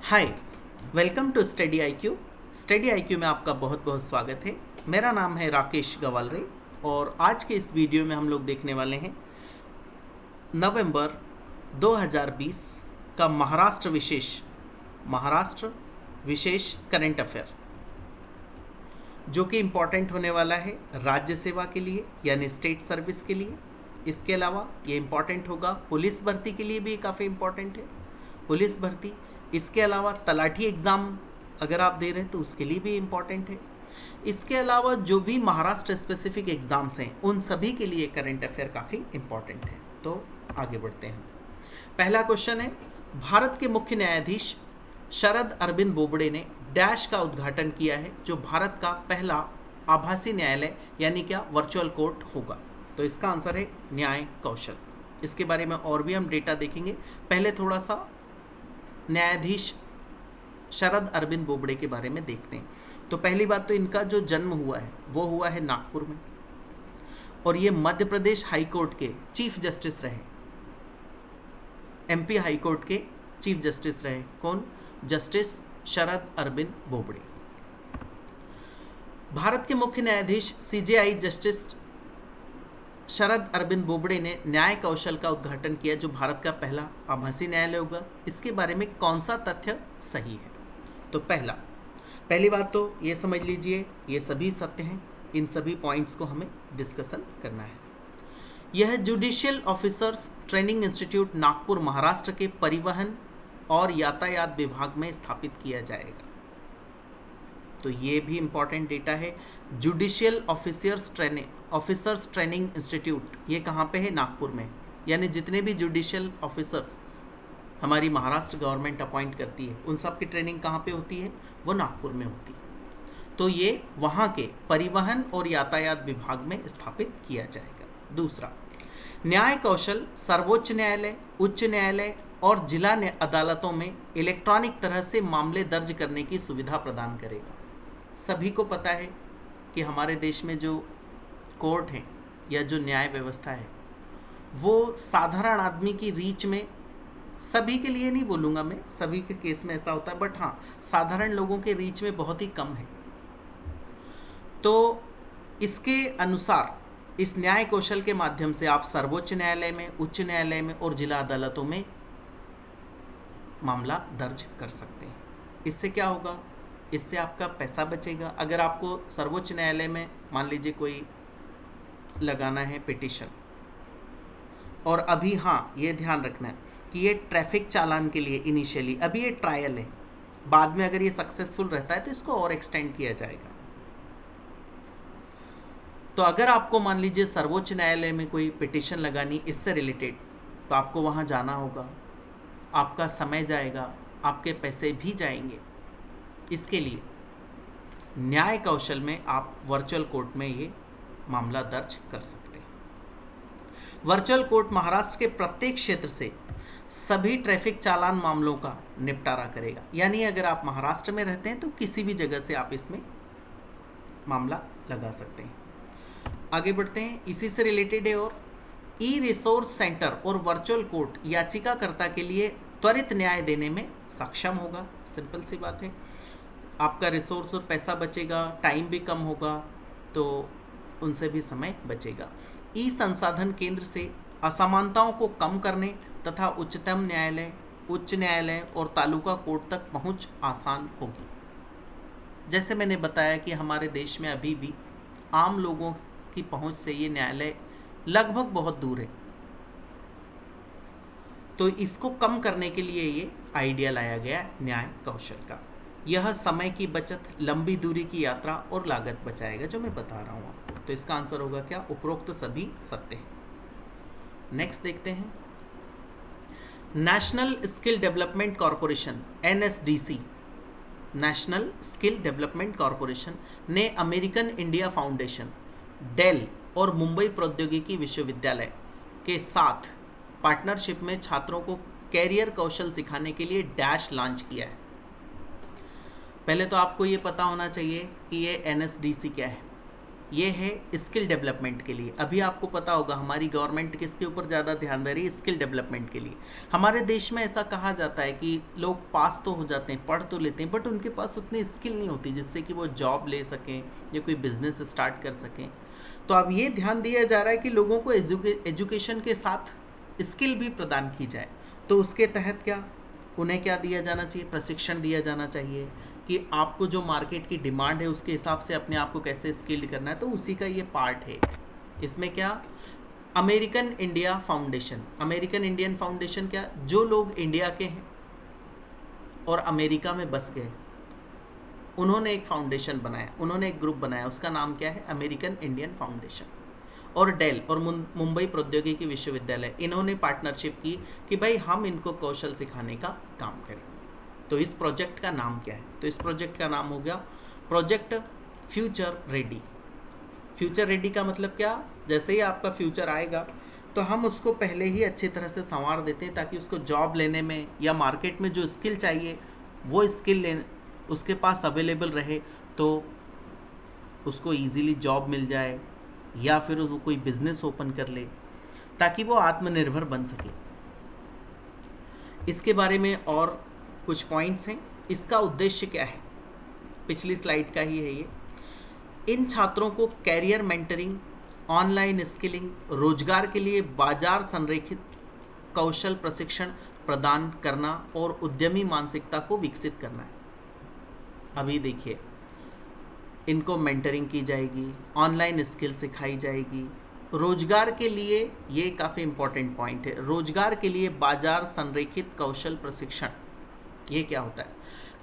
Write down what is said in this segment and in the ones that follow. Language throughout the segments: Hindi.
Hi, welcome to study IQ. Study IQ में आपका बहुत बहुत स्वागत है। मेरा नाम है राकेश गवालरे और आज के इस वीडियो में हम लोग देखने वाले हैं नवंबर 2020 का महाराष्ट्र विशेष करंट अफेयर, जो कि इम्पॉर्टेंट होने वाला है राज्य सेवा के लिए यानी स्टेट सर्विस के लिए। इसके अलावा ये इम्पॉर्टेंट होगा पुलिस भर्ती के लिए भी, काफ़ी इम्पॉर्टेंट है पुलिस भर्ती। इसके अलावा तलाठी एग्ज़ाम अगर आप दे रहे हैं तो उसके लिए भी इम्पॉर्टेंट है। इसके अलावा जो भी महाराष्ट्र स्पेसिफिक एग्ज़ाम्स हैं उन सभी के लिए करंट अफेयर काफ़ी इम्पॉर्टेंट है। तो आगे बढ़ते हैं। पहला क्वेश्चन है, भारत के मुख्य न्यायाधीश शरद अरविंद बोबड़े ने डैश का उद्घाटन किया है, जो भारत का पहला आभासी न्यायालय यानी क्या वर्चुअल कोर्ट होगा। तो इसका आंसर है न्याय कौशल। इसके बारे में और भी हम डेटा देखेंगे। पहले थोड़ा सा न्यायाधीश शरद अरविंद बोबड़े के बारे में देखते हैं। तो पहली बात तो इनका जो जन्म हुआ है वो हुआ है नागपुर में, और ये मध्य प्रदेश हाई कोर्ट के चीफ जस्टिस रहे। एमपी हाई कोर्ट के चीफ जस्टिस रहे। कौन? जस्टिस शरद अरविंद बोबड़े। भारत के मुख्य न्यायाधीश सीजेआई जस्टिस शरद अरविंद बोबड़े ने न्याय कौशल का उद्घाटन किया, जो भारत का पहला आभासी न्यायालय होगा। इसके बारे में कौन सा तथ्य सही है? तो पहली बात तो ये समझ लीजिए, ये सभी सत्य हैं। इन सभी पॉइंट्स को हमें डिस्कशन करना है। यह judicial officers training institute Nagpur Maharashtra के परिवहन और यातायात विभाग में स्थापित किया जाएगा। तो ये भी इम्पॉर्टेंट डेटा है। जुडिशियल ऑफिसर्स ट्रेनिंग इंस्टीट्यूट ये कहाँ पे है? नागपुर में। यानी जितने भी जुडिशियल ऑफिसर्स हमारी महाराष्ट्र गवर्नमेंट अपॉइंट करती है उन सब की ट्रेनिंग कहाँ पे होती है? वो नागपुर में होती है। तो ये वहाँ के परिवहन और यातायात विभाग में स्थापित किया जाएगा। दूसरा, न्याय कौशल सर्वोच्च न्यायालय, उच्च न्यायालय और जिला अदालतों में इलेक्ट्रॉनिक तरह से मामले दर्ज करने की सुविधा प्रदान करेगा। सभी को पता है कि हमारे देश में जो कोर्ट है या जो न्याय व्यवस्था है वो साधारण आदमी की रीच में, सभी के लिए नहीं बोलूँगा मैं, सभी के केस में ऐसा होता है, बट हाँ साधारण लोगों के रीच में बहुत ही कम है। तो इसके अनुसार इस न्याय कौशल के माध्यम से आप सर्वोच्च न्यायालय में, उच्च न्यायालय में और जिला अदालतों में मामला दर्ज कर सकते हैं। इससे क्या होगा? इससे आपका पैसा बचेगा। अगर आपको सर्वोच्च न्यायालय में मान लीजिए कोई लगाना है पिटीशन, और अभी हाँ ये ध्यान रखना है कि ये ट्रैफिक चालान के लिए इनिशियली अभी ये ट्रायल है, बाद में अगर ये सक्सेसफुल रहता है तो इसको और एक्सटेंड किया जाएगा। तो अगर आपको मान लीजिए सर्वोच्च न्यायालय में कोई पिटीशन लगानी इससे रिलेटेड, तो आपको वहाँ जाना होगा, आपका समय जाएगा, आपके पैसे भी जाएंगे। इसके लिए न्याय कौशल में आप वर्चुअल कोर्ट में ये मामला दर्ज कर सकते हैं। वर्चुअल कोर्ट महाराष्ट्र के प्रत्येक क्षेत्र से सभी ट्रैफिक चालान मामलों का निपटारा करेगा। यानी अगर आप महाराष्ट्र में रहते हैं तो किसी भी जगह से आप इसमें मामला लगा सकते हैं। आगे बढ़ते हैं, इसी से रिलेटेड है। और ई रिसोर्स सेंटर और वर्चुअल कोर्ट याचिकाकर्ता के लिए त्वरित न्याय देने में सक्षम होगा। सिंपल सी बात है, आपका रिसोर्स और पैसा बचेगा, टाइम भी कम होगा, तो उनसे भी समय बचेगा। ई संसाधन केंद्र से असमानताओं को कम करने तथा उच्चतम न्यायालय, उच्च न्यायालय और तालुका कोर्ट तक पहुंच आसान होगी। जैसे मैंने बताया कि हमारे देश में अभी भी आम लोगों की पहुंच से ये न्यायालय लगभग बहुत दूर है। तो इसको कम करने के लिए ये आइडिया लाया गया न्याय कौशल का। यह समय की बचत, लंबी दूरी की यात्रा और लागत बचाएगा, जो मैं बता रहा हूँ आपको। तो इसका आंसर होगा क्या? उपरोक्त सभी सत्य हैं। नेक्स्ट देखते हैं, national skill development corporation NSDC, national skill development corporation ने अमेरिकन इंडिया फाउंडेशन, डेल और मुंबई प्रौद्योगिकी विश्वविद्यालय के साथ पार्टनरशिप में छात्रों को कैरियर कौशल सिखाने के लिए डैश लॉन्च किया है। पहले तो आपको ये पता होना चाहिए कि ये एनएसडीसी क्या है। ये है स्किल डेवलपमेंट के लिए। अभी आपको पता होगा हमारी गवर्नमेंट किसके ऊपर ज़्यादा ध्यान दे रही है, स्किल डेवलपमेंट के लिए। हमारे देश में ऐसा कहा जाता है कि लोग पास तो हो जाते हैं, पढ़ तो लेते हैं, बट उनके पास उतनी स्किल नहीं होती जिससे कि वो जॉब ले सकें या कोई बिजनेस स्टार्ट कर सकें। तो अब ये ध्यान दिया जा रहा है कि लोगों को एजुकेशन के साथ स्किल भी प्रदान की जाए। तो उसके तहत क्या उन्हें क्या दिया जाना चाहिए, प्रशिक्षण दिया जाना चाहिए कि आपको जो मार्केट की डिमांड है उसके हिसाब से अपने आप को कैसे स्किल्ड करना है। तो उसी का ये पार्ट है। इसमें क्या, American India foundation, American Indian foundation क्या, जो लोग इंडिया के हैं और अमेरिका में बस गए उन्होंने एक फाउंडेशन बनाया, उन्होंने एक ग्रुप बनाया, उसका नाम क्या है, अमेरिकन इंडियन फाउंडेशन। और डेल और मुंबई प्रौद्योगिकी विश्वविद्यालय, इन्होंने पार्टनरशिप की कि भाई हम इनको कौशल सिखाने का काम करेंगे। तो इस प्रोजेक्ट का नाम क्या है, तो इस प्रोजेक्ट का नाम हो गया project future ready. Future ready का मतलब क्या, जैसे ही आपका फ्यूचर आएगा तो हम उसको पहले ही अच्छी तरह से संवार देते हैं ताकि उसको जॉब लेने में या मार्केट में जो स्किल चाहिए वो स्किल ले उसके पास अवेलेबल रहे, तो उसको इजीली जॉब मिल जाए या फिर वो कोई बिजनेस ओपन कर ले ताकि वो आत्मनिर्भर बन सके। इसके बारे में और कुछ पॉइंट्स हैं। इसका उद्देश्य क्या है, पिछली स्लाइड का ही है ये। इन छात्रों को कैरियर मेंटरिंग, ऑनलाइन स्किलिंग, रोजगार के लिए बाजार संरेखित कौशल प्रशिक्षण प्रदान करना और उद्यमी मानसिकता को विकसित करना है। अभी देखिए, इनको मेंटरिंग की जाएगी, ऑनलाइन स्किल सिखाई जाएगी, रोजगार के लिए, ये काफ़ी इंपॉर्टेंट पॉइंट है, रोजगार के लिए बाजार संरेखित कौशल प्रशिक्षण। ये क्या होता है,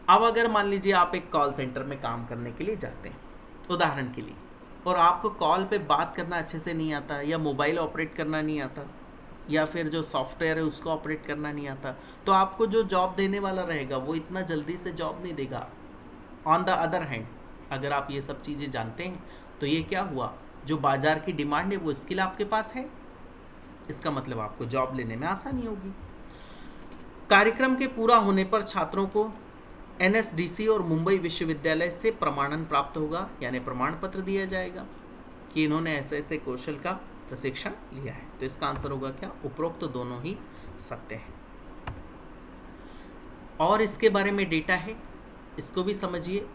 अब अगर मान लीजिए आप एक कॉल सेंटर में काम करने के लिए जाते हैं उदाहरण के लिए, और आपको कॉल पे बात करना अच्छे से नहीं आता, या मोबाइल ऑपरेट करना नहीं आता, या फिर जो सॉफ्टवेयर है उसको ऑपरेट करना नहीं आता, तो आपको जो जॉब देने वाला रहेगा वो इतना जल्दी से जॉब नहीं देगा। ऑन द अदर हैंड अगर आप ये सब चीज़ें जानते हैं तो ये क्या हुआ, जो बाजार की डिमांड है वो स्किल आपके पास है, इसका मतलब आपको जॉब लेने में आसानी होगी। कार्यक्रम के पूरा होने पर छात्रों को NSDC और मुंबई विश्वविद्यालय से प्रमाणन प्राप्त होगा, यानी प्रमाण पत्र दिया जाएगा कि इन्होंने ऐसे ऐसे कौशल का प्रशिक्षण लिया है। तो इसका आंसर होगा क्या, उपरोक्त तो दोनों ही सत्य है। और इसके बारे में डेटा है, इसको भी समझिए।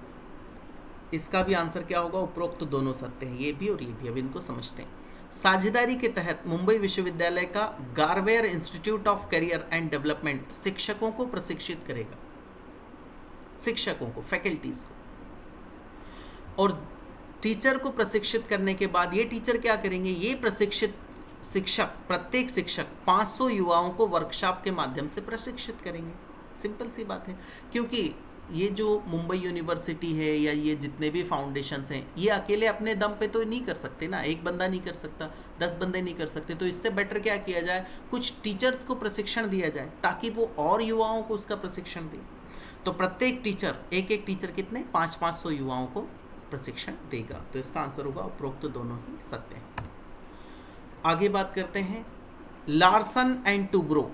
इसका भी आंसर क्या होगा, उपरोक्त तो दोनों सत्य है, ये भी और ये भी। अब इनको समझते हैं। साझेदारी के तहत मुंबई विश्वविद्यालय का Garware institute of career and development शिक्षकों को प्रशिक्षित करेगा, शिक्षकों को, फैकल्टीज को। और टीचर को प्रशिक्षित करने के बाद ये टीचर क्या करेंगे, ये प्रशिक्षित शिक्षक, प्रत्येक शिक्षक 500 युवाओं को वर्कशॉप के माध्यम से प्रशिक्षित करेंगे। सिंपल सी बात है, क्योंकि ये जो मुंबई यूनिवर्सिटी है या ये जितने भी फाउंडेशंस हैं, ये अकेले अपने दम पे तो नहीं कर सकते ना, एक बंदा नहीं कर सकता, 10 बंदे नहीं कर सकते। तो इससे बेटर क्या किया जाए, कुछ टीचर्स को प्रशिक्षण दिया जाए ताकि वो और युवाओं को उसका प्रशिक्षण दे। तो प्रत्येक टीचर, एक एक टीचर कितने, 500 युवाओं को प्रशिक्षण देगा। तो इसका आंसर होगा उपरोक्त दोनों ही सत्य है। आगे बात करते हैं। लार्सन एंड टूब्रो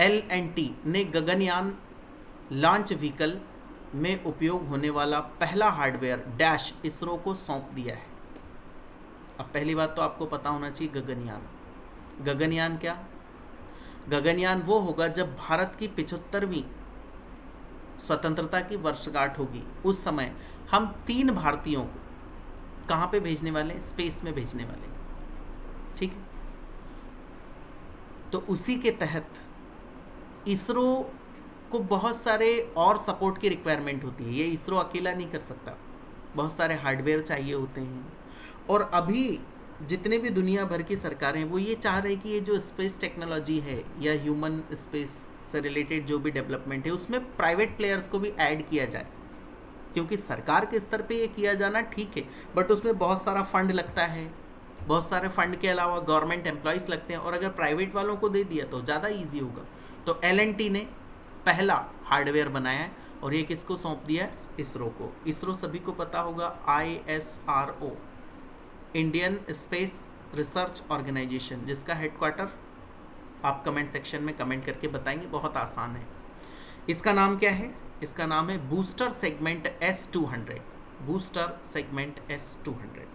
L&T ने गगनयान लॉन्च व्हीकल में उपयोग होने वाला पहला हार्डवेयर डैश इसरो को सौंप दिया है। अब पहली बात तो आपको पता होना चाहिए, गगनयान, गगनयान क्या, गगनयान वो होगा जब भारत की 75वीं स्वतंत्रता की वर्षगांठ होगी, उस समय हम 3 भारतीयों को कहाँ पे भेजने वाले हैं, स्पेस में भेजने वाले हैं, ठीक है। तो उसी के तहत इसरो को बहुत सारे और सपोर्ट की रिक्वायरमेंट होती है, ये इसरो अकेला नहीं कर सकता, बहुत सारे हार्डवेयर चाहिए होते हैं। और अभी जितने भी दुनिया भर की सरकारें वो ये चाह रहे हैं कि ये जो स्पेस टेक्नोलॉजी है या ह्यूमन स्पेस से रिलेटेड जो भी डेवलपमेंट है उसमें प्राइवेट प्लेयर्स को भी ऐड किया जाए, क्योंकि सरकार के स्तर पे ये किया जाना ठीक है, बट उसमें बहुत सारा फंड लगता है, बहुत सारे फंड के अलावा गवर्नमेंट एम्प्लॉयज़ लगते हैं, और अगर प्राइवेट वालों को दे दिया तो ज़्यादा ईजी होगा। तो L&T ने पहला हार्डवेयर बनाया है और ये किसको सौंप दिया है, इसरो को। इसरो सभी को पता होगा, ISRO, Indian space research organisation, जिसका हेडक्वार्टर आप कमेंट सेक्शन में कमेंट करके बताएंगे, बहुत आसान है। इसका नाम क्या है, इसका नाम है booster segment S200। Booster segment S200।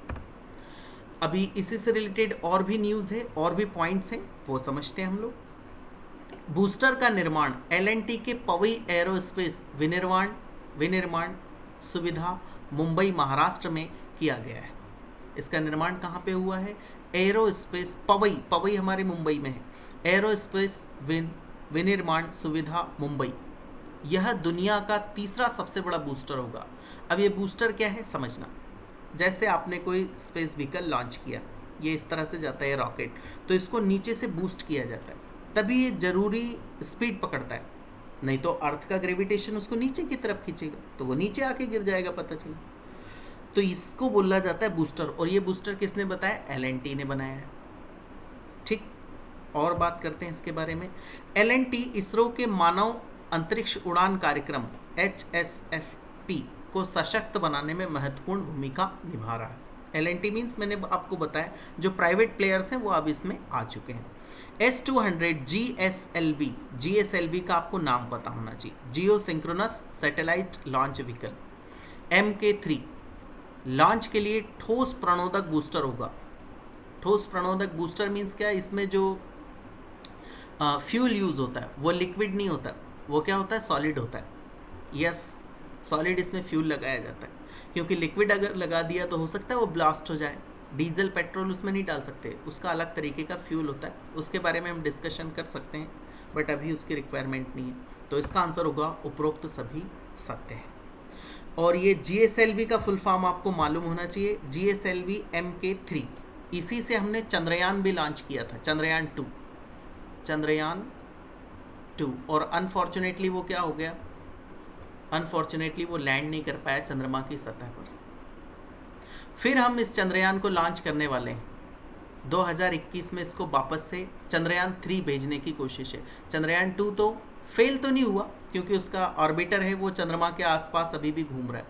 अभी इसी से रिलेटेड और भी न्यूज़ है, और भी पॉइंट्स हैं, वो समझते हैं हम लोग। बूस्टर का निर्माण L&T के पवई एरोस्पेस विनिर्माण सुविधा मुंबई महाराष्ट्र में किया गया है। इसका निर्माण कहाँ पे हुआ है? एरोस्पेस पवई हमारे मुंबई में है। एरोस्पेस विनिर्माण सुविधा मुंबई, यह दुनिया का तीसरा सबसे बड़ा बूस्टर होगा। अब ये बूस्टर क्या है समझना, जैसे आपने कोई स्पेस व्हीकल लॉन्च किया, ये इस तरह से जाता है रॉकेट, तो इसको नीचे से बूस्ट किया जाता है, तभी ये जरूरी स्पीड पकड़ता है, नहीं तो अर्थ का ग्रेविटेशन उसको नीचे की तरफ खींचेगा तो वो नीचे आके गिर जाएगा, पता चला। तो इसको बोला जाता है बूस्टर। और ये बूस्टर किसने बताया? L&T ने बनाया है। ठीक, और बात करते हैं इसके बारे में। L&T इसरो के मानव अंतरिक्ष उड़ान कार्यक्रम HSFP को सशक्त बनाने में महत्वपूर्ण भूमिका निभा रहा है। L&T मीन्स मैंने आपको बताया जो प्राइवेट प्लेयर्स हैं वो अब इसमें आ चुके हैं। S200 GSLV का आपको नाम पता होना चाहिए, geosynchronous satellite launch vehicle. MK3 launch के लिए ठोस प्रणोदक बूस्टर होगा। ठोस प्रणोदक बूस्टर मीन्स क्या? इसमें जो फ्यूल यूज होता है वो लिक्विड नहीं होता, वो क्या होता है? सॉलिड होता है। यस, सॉलिड इसमें फ्यूल लगाया जाता है, क्योंकि लिक्विड अगर लगा दिया तो हो सकता है वो ब्लास्ट हो जाए। डीजल पेट्रोल उसमें नहीं डाल सकते, उसका अलग तरीके का फ्यूल होता है, उसके बारे में हम डिस्कशन कर सकते हैं, बट अभी उसकी रिक्वायरमेंट नहीं है। तो इसका आंसर होगा उपरोक्त सभी सत्य है। और ये GSLV का फुल फॉर्म आपको मालूम होना चाहिए, GSLV MK3। इसी से हमने चंद्रयान भी लॉन्च किया था, चंद्रयान 2। और अनफॉर्चुनेटली वो क्या हो गया? अनफॉर्चुनेटली वो लैंड नहीं कर पाया चंद्रमा की सतह पर। फिर हम इस चंद्रयान को लॉन्च करने वाले हैं 2021 में। इसको वापस से चंद्रयान 3 भेजने की कोशिश है। चंद्रयान 2 तो फेल तो नहीं हुआ, क्योंकि उसका ऑर्बिटर है वो चंद्रमा के आसपास अभी भी घूम रहा है।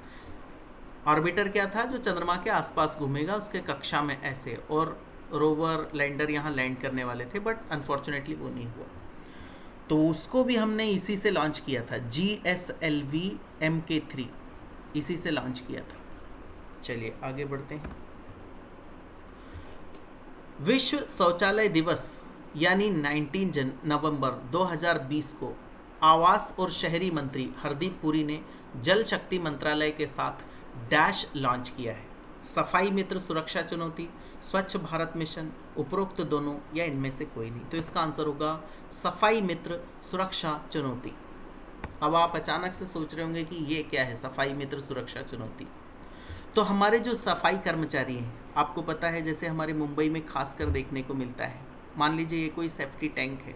ऑर्बिटर क्या था? जो चंद्रमा के आसपास घूमेगा, उसके कक्षा में ऐसे, और रोवर लैंडर यहाँ लैंड करने वाले थे, बट अनफॉर्चुनेटली वो नहीं हुआ। तो उसको भी हमने इसी से लॉन्च किया था, GSLV MK3 इसी से लॉन्च किया था। चलिए आगे बढ़ते हैं। विश्व शौचालय दिवस यानी 19 नवंबर 2020 को आवास और शहरी मंत्री हरदीप पुरी ने जल शक्ति मंत्रालय के साथ डैश लॉन्च किया है। सफाई मित्र सुरक्षा चुनौती, स्वच्छ भारत मिशन, उपरोक्त दोनों या इनमें से कोई नहीं। तो इसका आंसर होगा सफाई मित्र सुरक्षा चुनौती। अब आप अचानक से सोच रहे होंगे कि ये क्या है सफाई मित्र सुरक्षा चुनौती। तो हमारे जो सफाई कर्मचारी हैं, आपको पता है जैसे हमारे मुंबई में खासकर देखने को मिलता है, मान लीजिए ये कोई सेफ्टी टैंक है,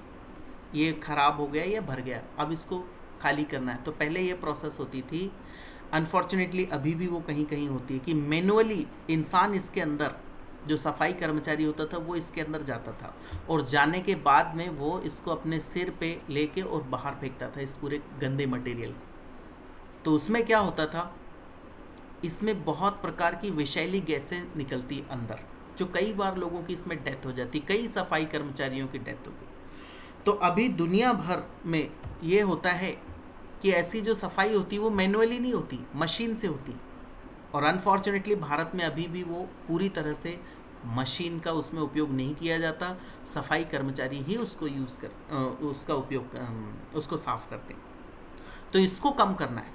ये ख़राब हो गया या भर गया, अब इसको खाली करना है। तो पहले ये प्रोसेस होती थी, अनफॉर्चुनेटली अभी भी वो कहीं कहीं होती है, कि मैनुअली इंसान इसके अंदर, जो सफाई कर्मचारी होता था वो इसके अंदर जाता था, और जाने के बाद में वो इसको अपने सिर पे लेके और बाहर फेंकता था इस पूरे गंदे मटेरियल को। तो उसमें क्या होता था, इसमें बहुत प्रकार की विषैली गैसें निकलती अंदर, जो कई बार लोगों की इसमें डेथ हो जाती, कई सफाई कर्मचारियों की डेथ हो गई। तो अभी दुनिया भर में ये होता है कि ऐसी जो सफाई होती वो मैनुअली नहीं होती, मशीन से होती। और अनफॉर्चुनेटली भारत में अभी भी वो पूरी तरह से मशीन का उसमें उपयोग नहीं किया जाता, सफाई कर्मचारी ही उसको यूज़ कर उसका उपयोग उसको साफ करते हैं। तो इसको कम करना है,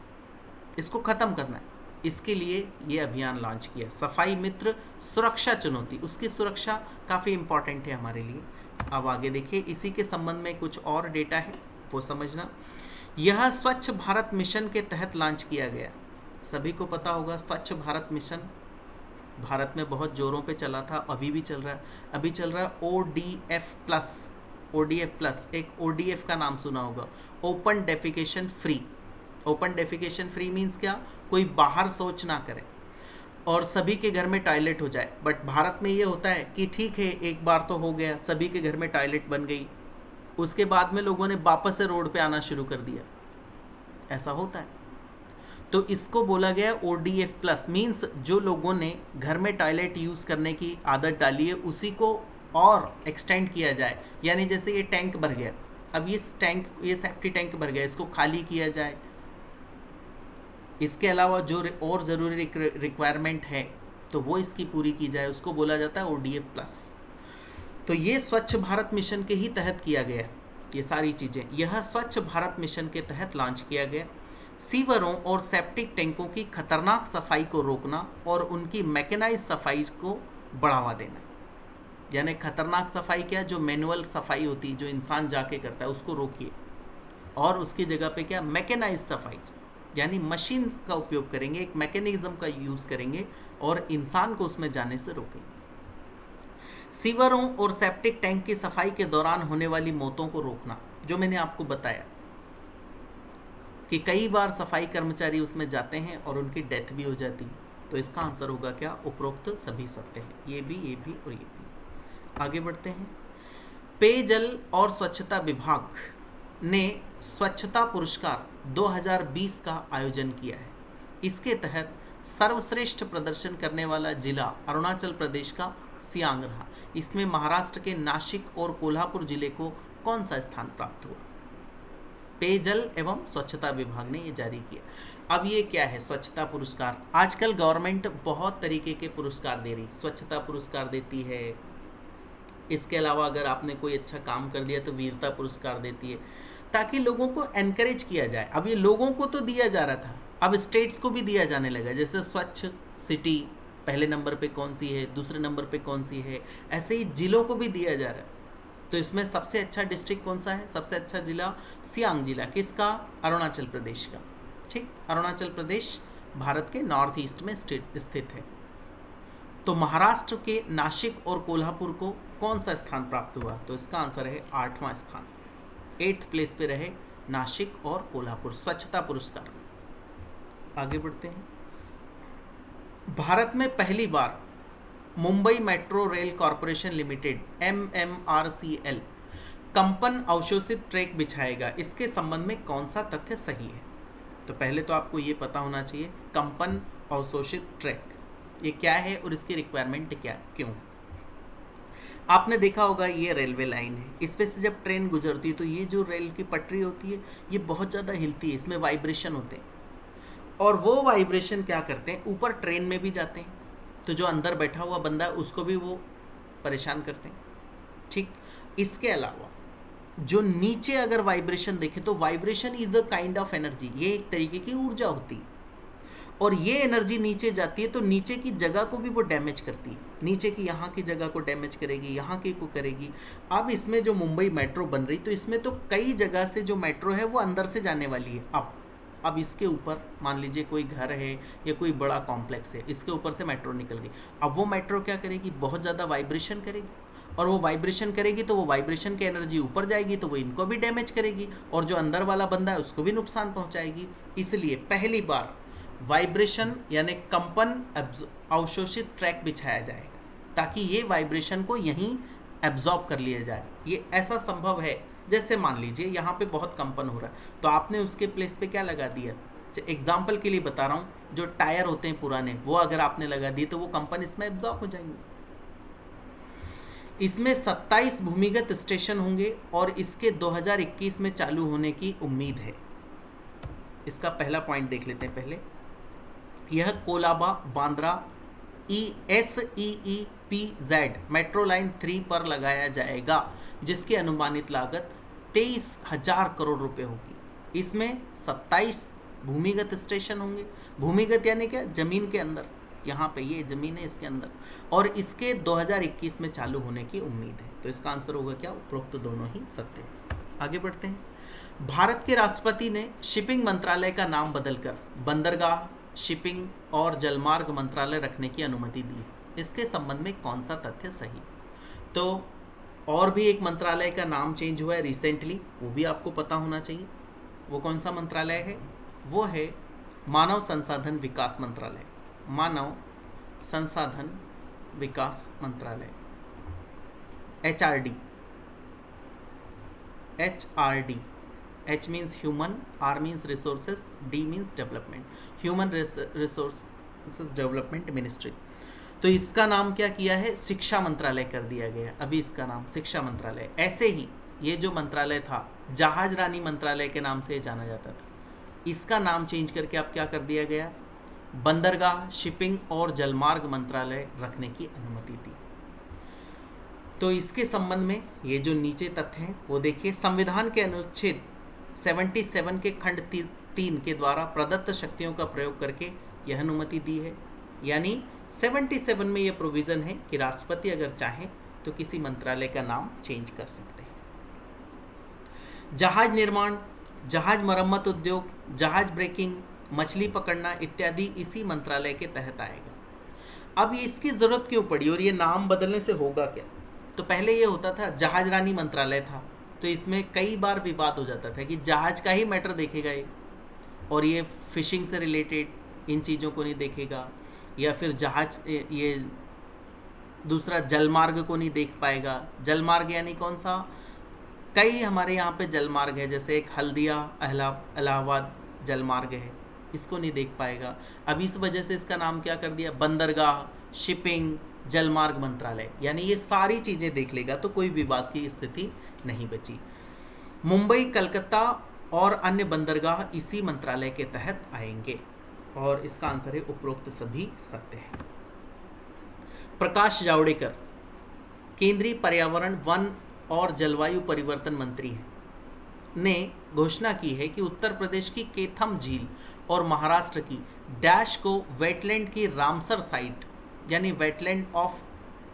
इसको ख़त्म करना है, इसके लिए ये अभियान लॉन्च किया, सफाई मित्र सुरक्षा चुनौती। उसकी सुरक्षा काफ़ी इम्पॉर्टेंट है हमारे लिए। अब आगे देखिए, इसी के संबंध में कुछ और डेटा है वो समझना। यह स्वच्छ भारत मिशन के तहत लॉन्च किया गया। सभी को पता होगा स्वच्छ भारत मिशन भारत में बहुत जोरों पे चला था, अभी भी चल रहा है। अभी चल रहा है ODF प्लस। एक ODF का नाम सुना होगा, open defecation free. Open defecation free means क्या? कोई बाहर शौच ना करे और सभी के घर में टॉयलेट हो जाए। बट भारत में ये होता है कि ठीक है, एक बार तो हो गया, सभी के घर में टॉयलेट बन गई, उसके बाद में लोगों ने वापस से रोड पे आना शुरू कर दिया, ऐसा होता है। तो इसको बोला गया ODF प्लस, मीन्स जो लोगों ने घर में टॉयलेट यूज़ करने की आदत डाली है उसी को और एक्सटेंड किया जाए। यानी जैसे ये टैंक भर गया, अब ये सेफ्टी टैंक भर गया, इसको खाली किया जाए, इसके अलावा जो और ज़रूरी रिक्वायरमेंट है तो वो इसकी पूरी की जाए, उसको बोला जाता है ODA प्लस। तो ये स्वच्छ भारत मिशन के ही तहत किया गया, ये सारी चीज़ें यह स्वच्छ भारत मिशन के तहत लॉन्च किया गया। सीवरों और सेप्टिक टैंकों की खतरनाक सफाई को रोकना और उनकी मैकेनाइज सफाई को बढ़ावा देना। यानी खतरनाक सफाई क्या, जो मैनुअल सफाई होती है, जो इंसान जाके करता है, उसको रोकिए और उसकी जगह पे क्या, मैकेनाइज सफाई, यानी मशीन का उपयोग करेंगे, एक मैकेनिज्म का यूज़ करेंगे और इंसान को उसमें जाने से रोकेंगे। सीवरों और सेप्टिक टैंक की सफाई के दौरान होने वाली मौतों को रोकना, जो मैंने आपको बताया कि कई बार सफाई कर्मचारी उसमें जाते हैं और उनकी डेथ भी हो जाती है। तो इसका आंसर होगा क्या, उपरोक्त सभी सत्य है, ये भी और ये भी। आगे बढ़ते हैं। पेयजल और स्वच्छता विभाग ने स्वच्छता पुरस्कार 2020 का आयोजन किया है। इसके तहत सर्वश्रेष्ठ प्रदर्शन करने वाला जिला अरुणाचल प्रदेश का सियांग रहा। इसमें महाराष्ट्र के नासिक और कोल्हापुर जिले को कौन सा स्थान प्राप्त हुआ? पेयजल एवं स्वच्छता विभाग ने ये जारी किया। अब ये क्या है, स्वच्छता पुरस्कार। आजकल गवर्नमेंट बहुत तरीके के पुरस्कार दे रही, स्वच्छता पुरस्कार देती है, इसके अलावा अगर आपने कोई अच्छा काम कर दिया तो वीरता पुरस्कार देती है, ताकि लोगों को एनकरेज किया जाए। अब ये लोगों को तो दिया जा रहा था, अब स्टेट्स को भी दिया जाने लगा। जैसे स्वच्छ सिटी पहले नंबर पे कौन सी है, दूसरे नंबर पे कौन सी है, ऐसे ही जिलों को भी दिया जा रहा है। तो इसमें सबसे अच्छा डिस्ट्रिक्ट कौन सा है? सबसे अच्छा जिला सियांग जिला, किसका? अरुणाचल प्रदेश का। ठीक, अरुणाचल प्रदेश भारत के नॉर्थ ईस्ट में स्थित है। तो महाराष्ट्र के नासिक और कोल्हापुर को कौन सा स्थान प्राप्त हुआ? तो इसका आंसर है 8वां स्थान, 8th प्लेस पे रहे नासिक और कोल्हापुर स्वच्छता पुरस्कार। आगे बढ़ते हैं। भारत में पहली बार Mumbai metro rail corporation limited MMRCL कंपन अवशोषित ट्रैक बिछाएगा। इसके संबंध में कौन सा तथ्य सही है? तो पहले तो आपको ये पता होना चाहिए कंपन अवशोषित ट्रैक ये क्या है और इसकी रिक्वायरमेंट क्या, क्यों। आपने देखा होगा ये रेलवे लाइन है, इस पे से जब ट्रेन गुजरती है तो ये जो रेल की पटरी होती है ये बहुत ज़्यादा हिलती है, इसमें वाइब्रेशन होते हैं और वो वाइब्रेशन क्या करते हैं, ऊपर ट्रेन में भी जाते हैं, तो जो अंदर बैठा हुआ बंदा है उसको भी वो परेशान करते हैं। ठीक, इसके अलावा जो नीचे अगर वाइब्रेशन देखे तो vibration is a kind of energy, ये एक तरीके की ऊर्जा होती है और ये एनर्जी नीचे जाती है तो नीचे की जगह को भी वो डैमेज करती है, नीचे की यहाँ की जगह को डैमेज करेगी, यहाँ की को करेगी। अब इसमें जो मुंबई मेट्रो बन रही तो इसमें तो कई जगह से जो मेट्रो है वो अंदर से जाने वाली है। अब इसके ऊपर मान लीजिए कोई घर है या कोई बड़ा कॉम्प्लेक्स है, इसके ऊपर से मेट्रो निकल गई। अब वो मेट्रो क्या करेगी, बहुत ज़्यादा वाइब्रेशन करेगी और वो वाइब्रेशन करेगी तो वो वाइब्रेशन की एनर्जी ऊपर जाएगी तो वो इनको भी डैमेज करेगी और जो अंदर वाला बंदा है उसको भी नुकसान पहुंचाएगी। इसलिए पहली बार वाइब्रेशन यानी कंपन अवशोषित ट्रैक बिछाया जाएगा ताकि ये वाइब्रेशन को यहीं एब्जॉर्ब कर लिया जाए। ये ऐसा संभव है, जैसे मान लीजिए यहाँ पे बहुत कंपन हो रहा है तो आपने उसके प्लेस पे क्या लगा दिया, एग्जाम्पल के लिए बता रहा हूँ, जो टायर होते हैं पुराने वो अगर आपने लगा दिए तो वो कंपन इसमें एब्जॉर्ब हो जाएंगे। इसमें 27 भूमिगत स्टेशन होंगे और इसके 2021 में चालू होने की उम्मीद है। इसका पहला पॉइंट देख लेते हैं पहले। यह Colaba Bandra SEEPZ metro line 3 पर लगाया जाएगा जिसकी अनुमानित लागत 23,000 करोड़ रुपए होगी। इसमें 27 भूमिगत स्टेशन होंगे, भूमिगत यानी क्या, जमीन के अंदर, यहाँ पे ये जमीन है इसके अंदर, और इसके 2021 में चालू होने की उम्मीद है। तो इसका आंसर होगा क्या, उपरोक्त दोनों ही सत्य है। आगे बढ़ते हैं। भारत के राष्ट्रपति ने शिपिंग मंत्रालय का नाम बदलकर बंदरगाह, शिपिंग और जलमार्ग मंत्रालय रखने की अनुमति दी है। इसके संबंध में कौन सा तथ्य सही? तो और भी एक मंत्रालय का नाम चेंज हुआ है रिसेंटली, वो भी आपको पता होना चाहिए। वो कौन सा मंत्रालय है? वो है मानव संसाधन विकास मंत्रालय, मानव संसाधन विकास मंत्रालय, HRD। H means human, R means resources, D means development, Human Resources Development Ministry। तो इसका नाम क्या किया है, शिक्षा मंत्रालय कर दिया गया, अभी इसका नाम शिक्षा मंत्रालय। ऐसे ही ये जो मंत्रालय था जहाज रानी मंत्रालय के नाम से जाना जाता था, इसका नाम चेंज करके अब क्या कर दिया गया, बंदरगाह, शिपिंग और जलमार्ग मंत्रालय रखने की अनुमति दी। तो इसके संबंध में ये जो नीचे तथ्य हैं वो देखिए, संविधान के अनुच्छेद 77 के खंड 3 के द्वारा प्रदत्त शक्तियों का प्रयोग करके यह अनुमति दी है। यानी 77 में यह प्रोविज़न है कि राष्ट्रपति अगर चाहे तो किसी मंत्रालय का नाम चेंज कर सकते हैं। जहाज निर्माण, जहाज मरम्मत उद्योग, जहाज ब्रेकिंग, मछली पकड़ना इत्यादि इसी मंत्रालय के तहत आएगा। अब ये इसकी ज़रूरत क्यों पड़ी और ये नाम बदलने से होगा क्या? तो पहले ये होता था जहाजरानी मंत्रालय था, तो इसमें कई बार विवाद हो जाता था कि जहाज का ही मैटर देखेगा ये, और ये फिशिंग से रिलेटेड इन चीज़ों को नहीं देखेगा, या फिर जहाज ये दूसरा जलमार्ग को नहीं देख पाएगा। जलमार्ग यानी कौन सा? कई हमारे यहाँ पे जलमार्ग है, जैसे एक हल्दिया इलाहाबाद जलमार्ग है, इसको नहीं देख पाएगा। अब इस वजह से इसका नाम क्या कर दिया, बंदरगाह, शिपिंग, जलमार्ग मंत्रालय, यानी ये सारी चीज़ें देख लेगा तो कोई विवाद की स्थिति नहीं बची। मुंबई, कलकत्ता और अन्य बंदरगाह इसी मंत्रालय के तहत आएंगे, और इसका आंसर है उपरोक्त सभी सत्य है। प्रकाश जावड़ेकर केंद्रीय पर्यावरण, वन और जलवायु परिवर्तन मंत्री हैं, ने घोषणा की है कि उत्तर प्रदेश की केथम झील और महाराष्ट्र की डैश को वेटलैंड की रामसर साइट यानी वेटलैंड ऑफ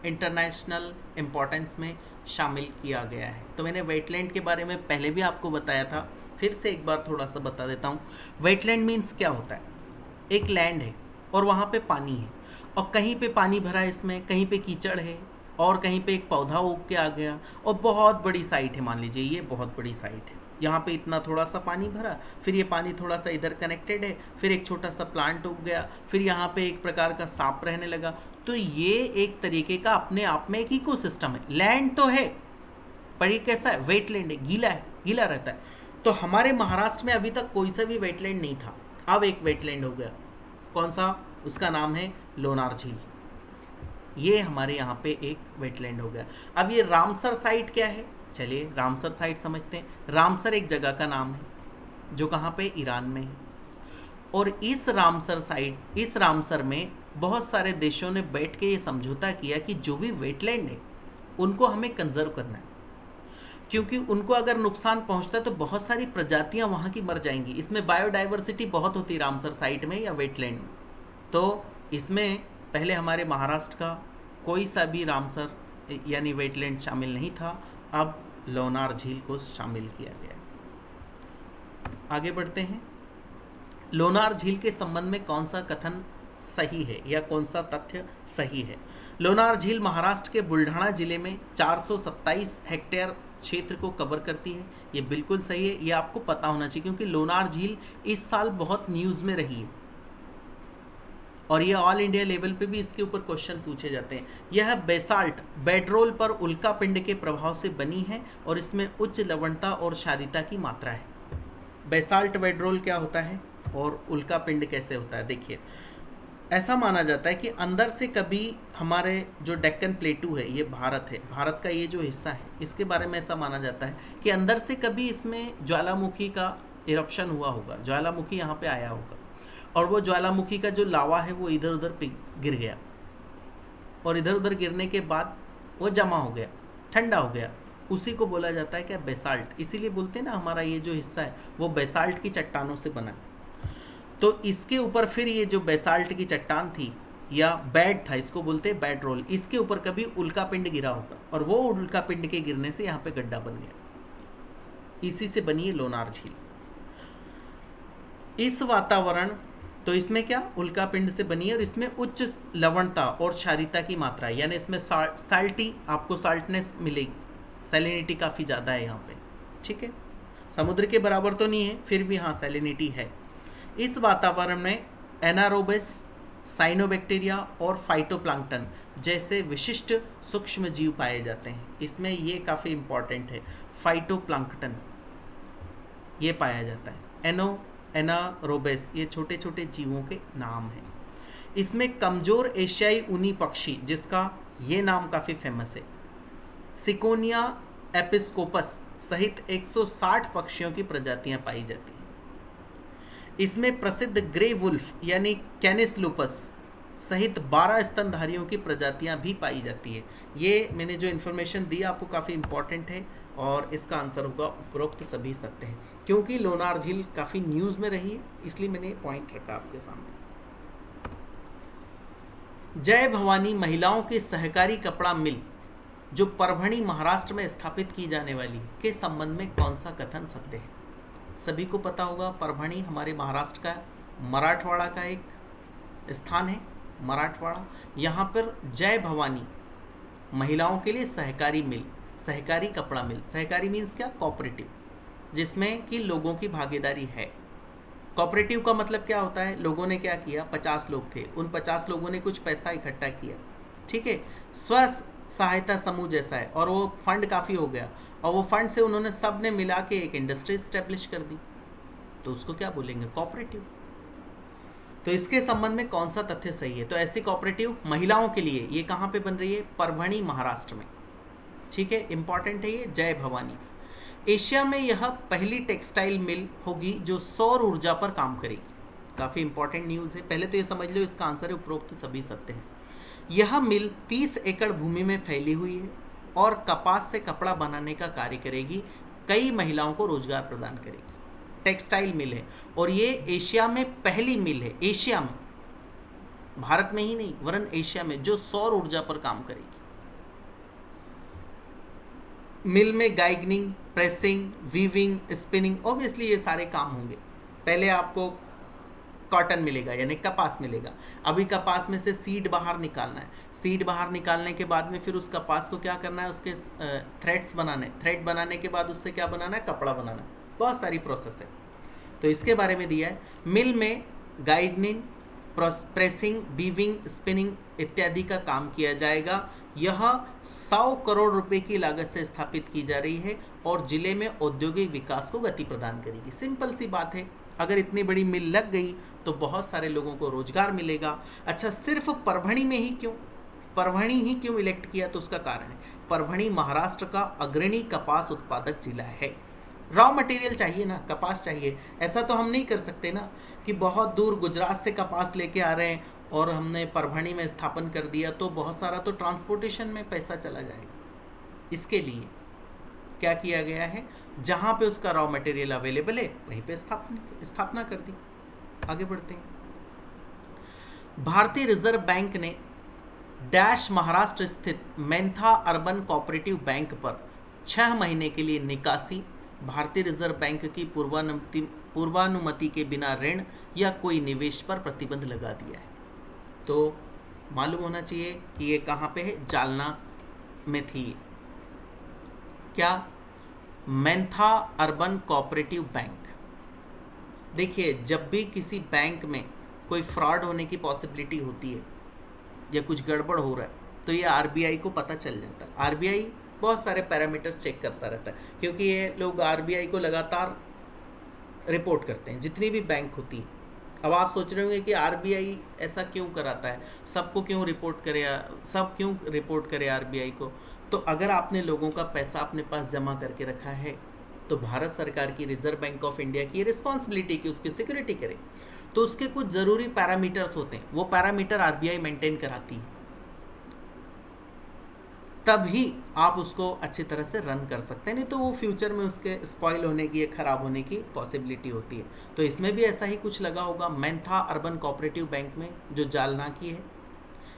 इंटरनेशनल इम्पोर्टेंस में शामिल किया गया है। तो मैंने वेटलैंड के बारे में पहले भी आपको बताया था, फिर से एक बार थोड़ा सा बता देता हूँ। वेटलैंड मीन्स क्या होता है, एक लैंड है और वहाँ पे पानी है, और कहीं पे पानी भरा है, इसमें कहीं पे कीचड़ है, और कहीं पे एक पौधा उग के आ गया, और बहुत बड़ी साइट है। मान लीजिए ये बहुत बड़ी साइट है, यहाँ पे इतना थोड़ा सा पानी भरा, फिर ये पानी थोड़ा सा इधर कनेक्टेड है, फिर एक छोटा सा प्लांट उग गया, फिर यहाँ पे एक प्रकार का सांप रहने लगा। तो ये एक तरीके का अपने आप में एक इकोसिस्टम है। लैंड तो है पर ये कैसा है, वेटलैंड है, गीला है, गीला रहता है। तो हमारे महाराष्ट्र में अभी तक कोई सा भी वेटलैंड नहीं था, अब एक वेटलैंड हो गया। कौन सा? उसका नाम है लोनार झील। ये हमारे यहाँ पे एक वेटलैंड हो गया। अब ये रामसर साइट क्या है, चलिए रामसर साइट समझते हैं। रामसर एक जगह का नाम है जो कहाँ पे, ईरान में है। और इस रामसर साइट, इस रामसर में बहुत सारे देशों ने बैठ के ये समझौता किया कि जो भी वेटलैंड है उनको हमें कंजर्व करना है, क्योंकि उनको अगर नुकसान पहुंचता है तो बहुत सारी प्रजातियां वहाँ की मर जाएंगी। इसमें बायोडाइवर्सिटी बहुत होती है रामसर साइट में या वेटलैंड में। तो इसमें पहले हमारे महाराष्ट्र का कोई सा भी रामसर यानी वेटलैंड शामिल नहीं था, अब लोनार झील को शामिल किया गया। आगे बढ़ते हैं। लोनार झील के संबंध में कौन सा कथन सही है या कौन सा तथ्य सही है? लोनार झील महाराष्ट्र के बुल्ढाना जिले में 427 हेक्टेयर क्षेत्र को कवर करती है। ये बिल्कुल सही है, ये आपको पता होना चाहिए, क्योंकि लोनार झील इस साल बहुत न्यूज़ में रही है और ये ऑल इंडिया लेवल पे भी इसके ऊपर क्वेश्चन पूछे जाते हैं। यह बेसाल्ट बेडरोल पर उल्का पिंड के प्रभाव से बनी है और इसमें उच्च लवणता और क्षारीयता की मात्रा है। बेसाल्ट बेडरोल क्या होता है और उल्का पिंड कैसे होता है? देखिए, ऐसा माना जाता है कि अंदर से कभी हमारे जो डेक्कन प्लेटू है, ये भारत है, भारत का ये जो हिस्सा है, इसके बारे में ऐसा माना जाता है कि अंदर से कभी इसमें ज्वालामुखी का इरप्शन हुआ होगा, ज्वालामुखी यहाँ पे आया होगा, और वो ज्वालामुखी का जो लावा है वो इधर उधर गिर गया, और इधर उधर गिरने के बाद वो जमा हो गया, ठंडा हो गया। उसी को बोला जाता है क्या, बेसाल्ट। इसीलिए बोलते हैं ना हमारा ये जो हिस्सा है वो बेसाल्ट की चट्टानों से बना है। तो इसके ऊपर फिर ये जो बेसाल्ट की चट्टान थी या बेड था, इसको बोलते हैं बेड रोल, इसके ऊपर कभी उल्का पिंड गिरा होगा और वो उल्का पिंड के गिरने से यहाँ पे गड्ढा बन गया। इसी से बनी है लोनार झील। इस वातावरण, तो इसमें क्या, उल्का पिंड से बनी है और इसमें उच्च लवणता और क्षारीयता की मात्रा है, यानी इसमें साल्टी, आपको साल्टनेस मिलेगी, सैलिनिटी काफ़ी ज़्यादा है यहाँ पे। ठीक है, समुद्र के बराबर तो नहीं है, फिर भी हाँ सैलिनिटी है। इस वातावरण में एनारोबस, साइनोबैक्टीरिया और फाइटोप्लैंक्टन जैसे विशिष्ट सूक्ष्म जीव पाए जाते हैं। इसमें ये काफ़ी इम्पॉर्टेंट है, फाइटोप्लैंक्टन ये पाया जाता है। एनारोबस ये छोटे छोटे जीवों के नाम हैं। इसमें कमज़ोर एशियाई ऊनी पक्षी, जिसका ये नाम काफ़ी फेमस है, सिकोनिया एपिस्कोपस सहित 160 पक्षियों की प्रजातियां पाई जाती हैं। इसमें प्रसिद्ध ग्रे वुल्फ यानी कैनिस लुपस सहित 12 स्तनधारियों की प्रजातियां भी पाई जाती है। ये मैंने जो इन्फॉर्मेशन दी आपको काफ़ी इंपॉर्टेंट है और इसका आंसर होगा उपरोक्त सभी सत्य है। क्योंकि लोनार झील काफ़ी न्यूज़ में रही है इसलिए मैंने पॉइंट रखा आपके सामने। जय भवानी महिलाओं की सहकारी कपड़ा मिल जो परभणी महाराष्ट्र में स्थापित की जाने वाली के संबंध में कौन सा कथन सत्य है? सभी को पता होगा परभणी हमारे महाराष्ट्र का मराठवाड़ा का एक स्थान है। मराठवाड़ा, यहाँ पर जय भवानी महिलाओं के लिए सहकारी मिल, सहकारी कपड़ा मिल, सहकारी मीन्स क्या? कोऑपरेटिव, जिसमें कि लोगों की भागीदारी है। कोऑपरेटिव का मतलब क्या होता है? लोगों ने क्या किया, 50 लोग थे, उन 50 लोगों ने कुछ पैसा इकट्ठा किया, ठीक है, स्व सहायता समूह जैसा है, और वो फंड काफ़ी हो गया और वो फंड से उन्होंने सब ने मिला के एक इंडस्ट्री स्टैब्लिश कर दी, तो उसको क्या बोलेंगे? कोऑपरेटिव। तो इसके संबंध में कौन सा तथ्य सही है? तो ऐसी कोऑपरेटिव महिलाओं के लिए ये कहाँ पे बन रही है? परभणी महाराष्ट्र में, ठीक है, इंपॉर्टेंट है ये जय भवानी। एशिया में यह पहली टेक्सटाइल मिल होगी जो सौर ऊर्जा पर काम करेगी। काफ़ी इंपॉर्टेंट न्यूज़ है, पहले तो ये समझ लो इसका आंसर है उपरोक्त सभी सत्य है। यह मिल 30 एकड़ भूमि में फैली हुई है और कपास से कपड़ा बनाने का कार्य करेगी, कई महिलाओं को रोजगार प्रदान करेगी। टेक्सटाइल मिल है और ये एशिया में पहली मिल है, एशिया में, भारत में ही नहीं वरन एशिया में, जो सौर ऊर्जा पर काम करेगी। मिल में गाइगनिंग, प्रेसिंग, वीविंग, स्पिनिंग, ऑब्वियसली ये सारे काम होंगे। पहले आपको कॉटन मिलेगा यानी कपास मिलेगा, अभी कपास में से सीड बाहर निकालना है, सीड बाहर निकालने के बाद में फिर उस कपास को क्या करना है? उसके थ्रेड्स बनाने, थ्रेड बनाने के बाद उससे क्या बनाना है? कपड़ा बनाना है, बहुत सारी प्रोसेस है। तो इसके बारे में दिया है। मिल में गाइडनिंग, प्रेसिंग, वीविंग, स्पिनिंग इत्यादि का काम किया जाएगा। यह 100 करोड़ रुपए की लागत से स्थापित की जा रही है और जिले में औद्योगिक विकास को गति प्रदान करेगी। सिंपल सी बात है, अगर इतनी बड़ी मिल लग गई तो बहुत सारे लोगों को रोजगार मिलेगा। अच्छा, सिर्फ परभणी में ही क्यों, परभणी ही क्यों इलेक्ट किया? तो उसका कारण है परभणी महाराष्ट्र का अग्रणी कपास उत्पादक जिला है। रॉ मटेरियल चाहिए ना, कपास चाहिए। ऐसा तो हम नहीं कर सकते ना कि बहुत दूर गुजरात से कपास लेके आ रहे हैं और हमने परभणी में स्थापन कर दिया, तो बहुत सारा तो ट्रांसपोर्टेशन में पैसा चला जाएगा। इसके लिए क्या किया गया है? जहाँ पे उसका रॉ मटेरियल अवेलेबल है वहीं पे स्थापना कर दी। आगे बढ़ते हैं। भारतीय रिजर्व बैंक ने डैश महाराष्ट्र स्थित मेंथा अर्बन कोऑपरेटिव बैंक पर 6 महीने के लिए निकासी, भारतीय रिजर्व बैंक की पूर्वानुमति के बिना ऋण या कोई निवेश पर प्रतिबंध लगा दिया है। तो मालूम होना चाहिए कि ये कहाँ पे है? जालना में थी। क्या? Mentha urban cooperative bank. देखिए, जब भी किसी बैंक में कोई फ्रॉड होने की पॉसिबिलिटी होती है या कुछ गड़बड़ हो रहा है तो ये आरबीआई को पता चल जाता है। आरबीआई बहुत सारे पैरामीटर्स चेक करता रहता है, क्योंकि ये लोग आरबीआई को लगातार रिपोर्ट करते हैं, जितनी भी बैंक होती है। अब आप सोच रहे होंगे कि आरबीआई ऐसा क्यों कराता है, सबको क्यों रिपोर्ट करे, सब क्यों रिपोर्ट करे आरबीआई को? तो अगर आपने लोगों का पैसा अपने पास जमा करके रखा है तो भारत सरकार की, रिजर्व बैंक ऑफ इंडिया की रिस्पॉन्सिबिलिटी की उसकी सिक्योरिटी करे, तो उसके कुछ ज़रूरी पैरामीटर्स होते हैं, वो पैरामीटर आरबीआई मेंटेन कराती है, तभी आप उसको अच्छी तरह से रन कर सकते हैं, नहीं तो वो फ्यूचर में उसके स्पॉइल होने की या ख़राब होने की पॉसिबिलिटी होती है। तो इसमें भी ऐसा ही कुछ लगा होगा, मेंथा अर्बन कोऑपरेटिव बैंक में, जो जालना की है।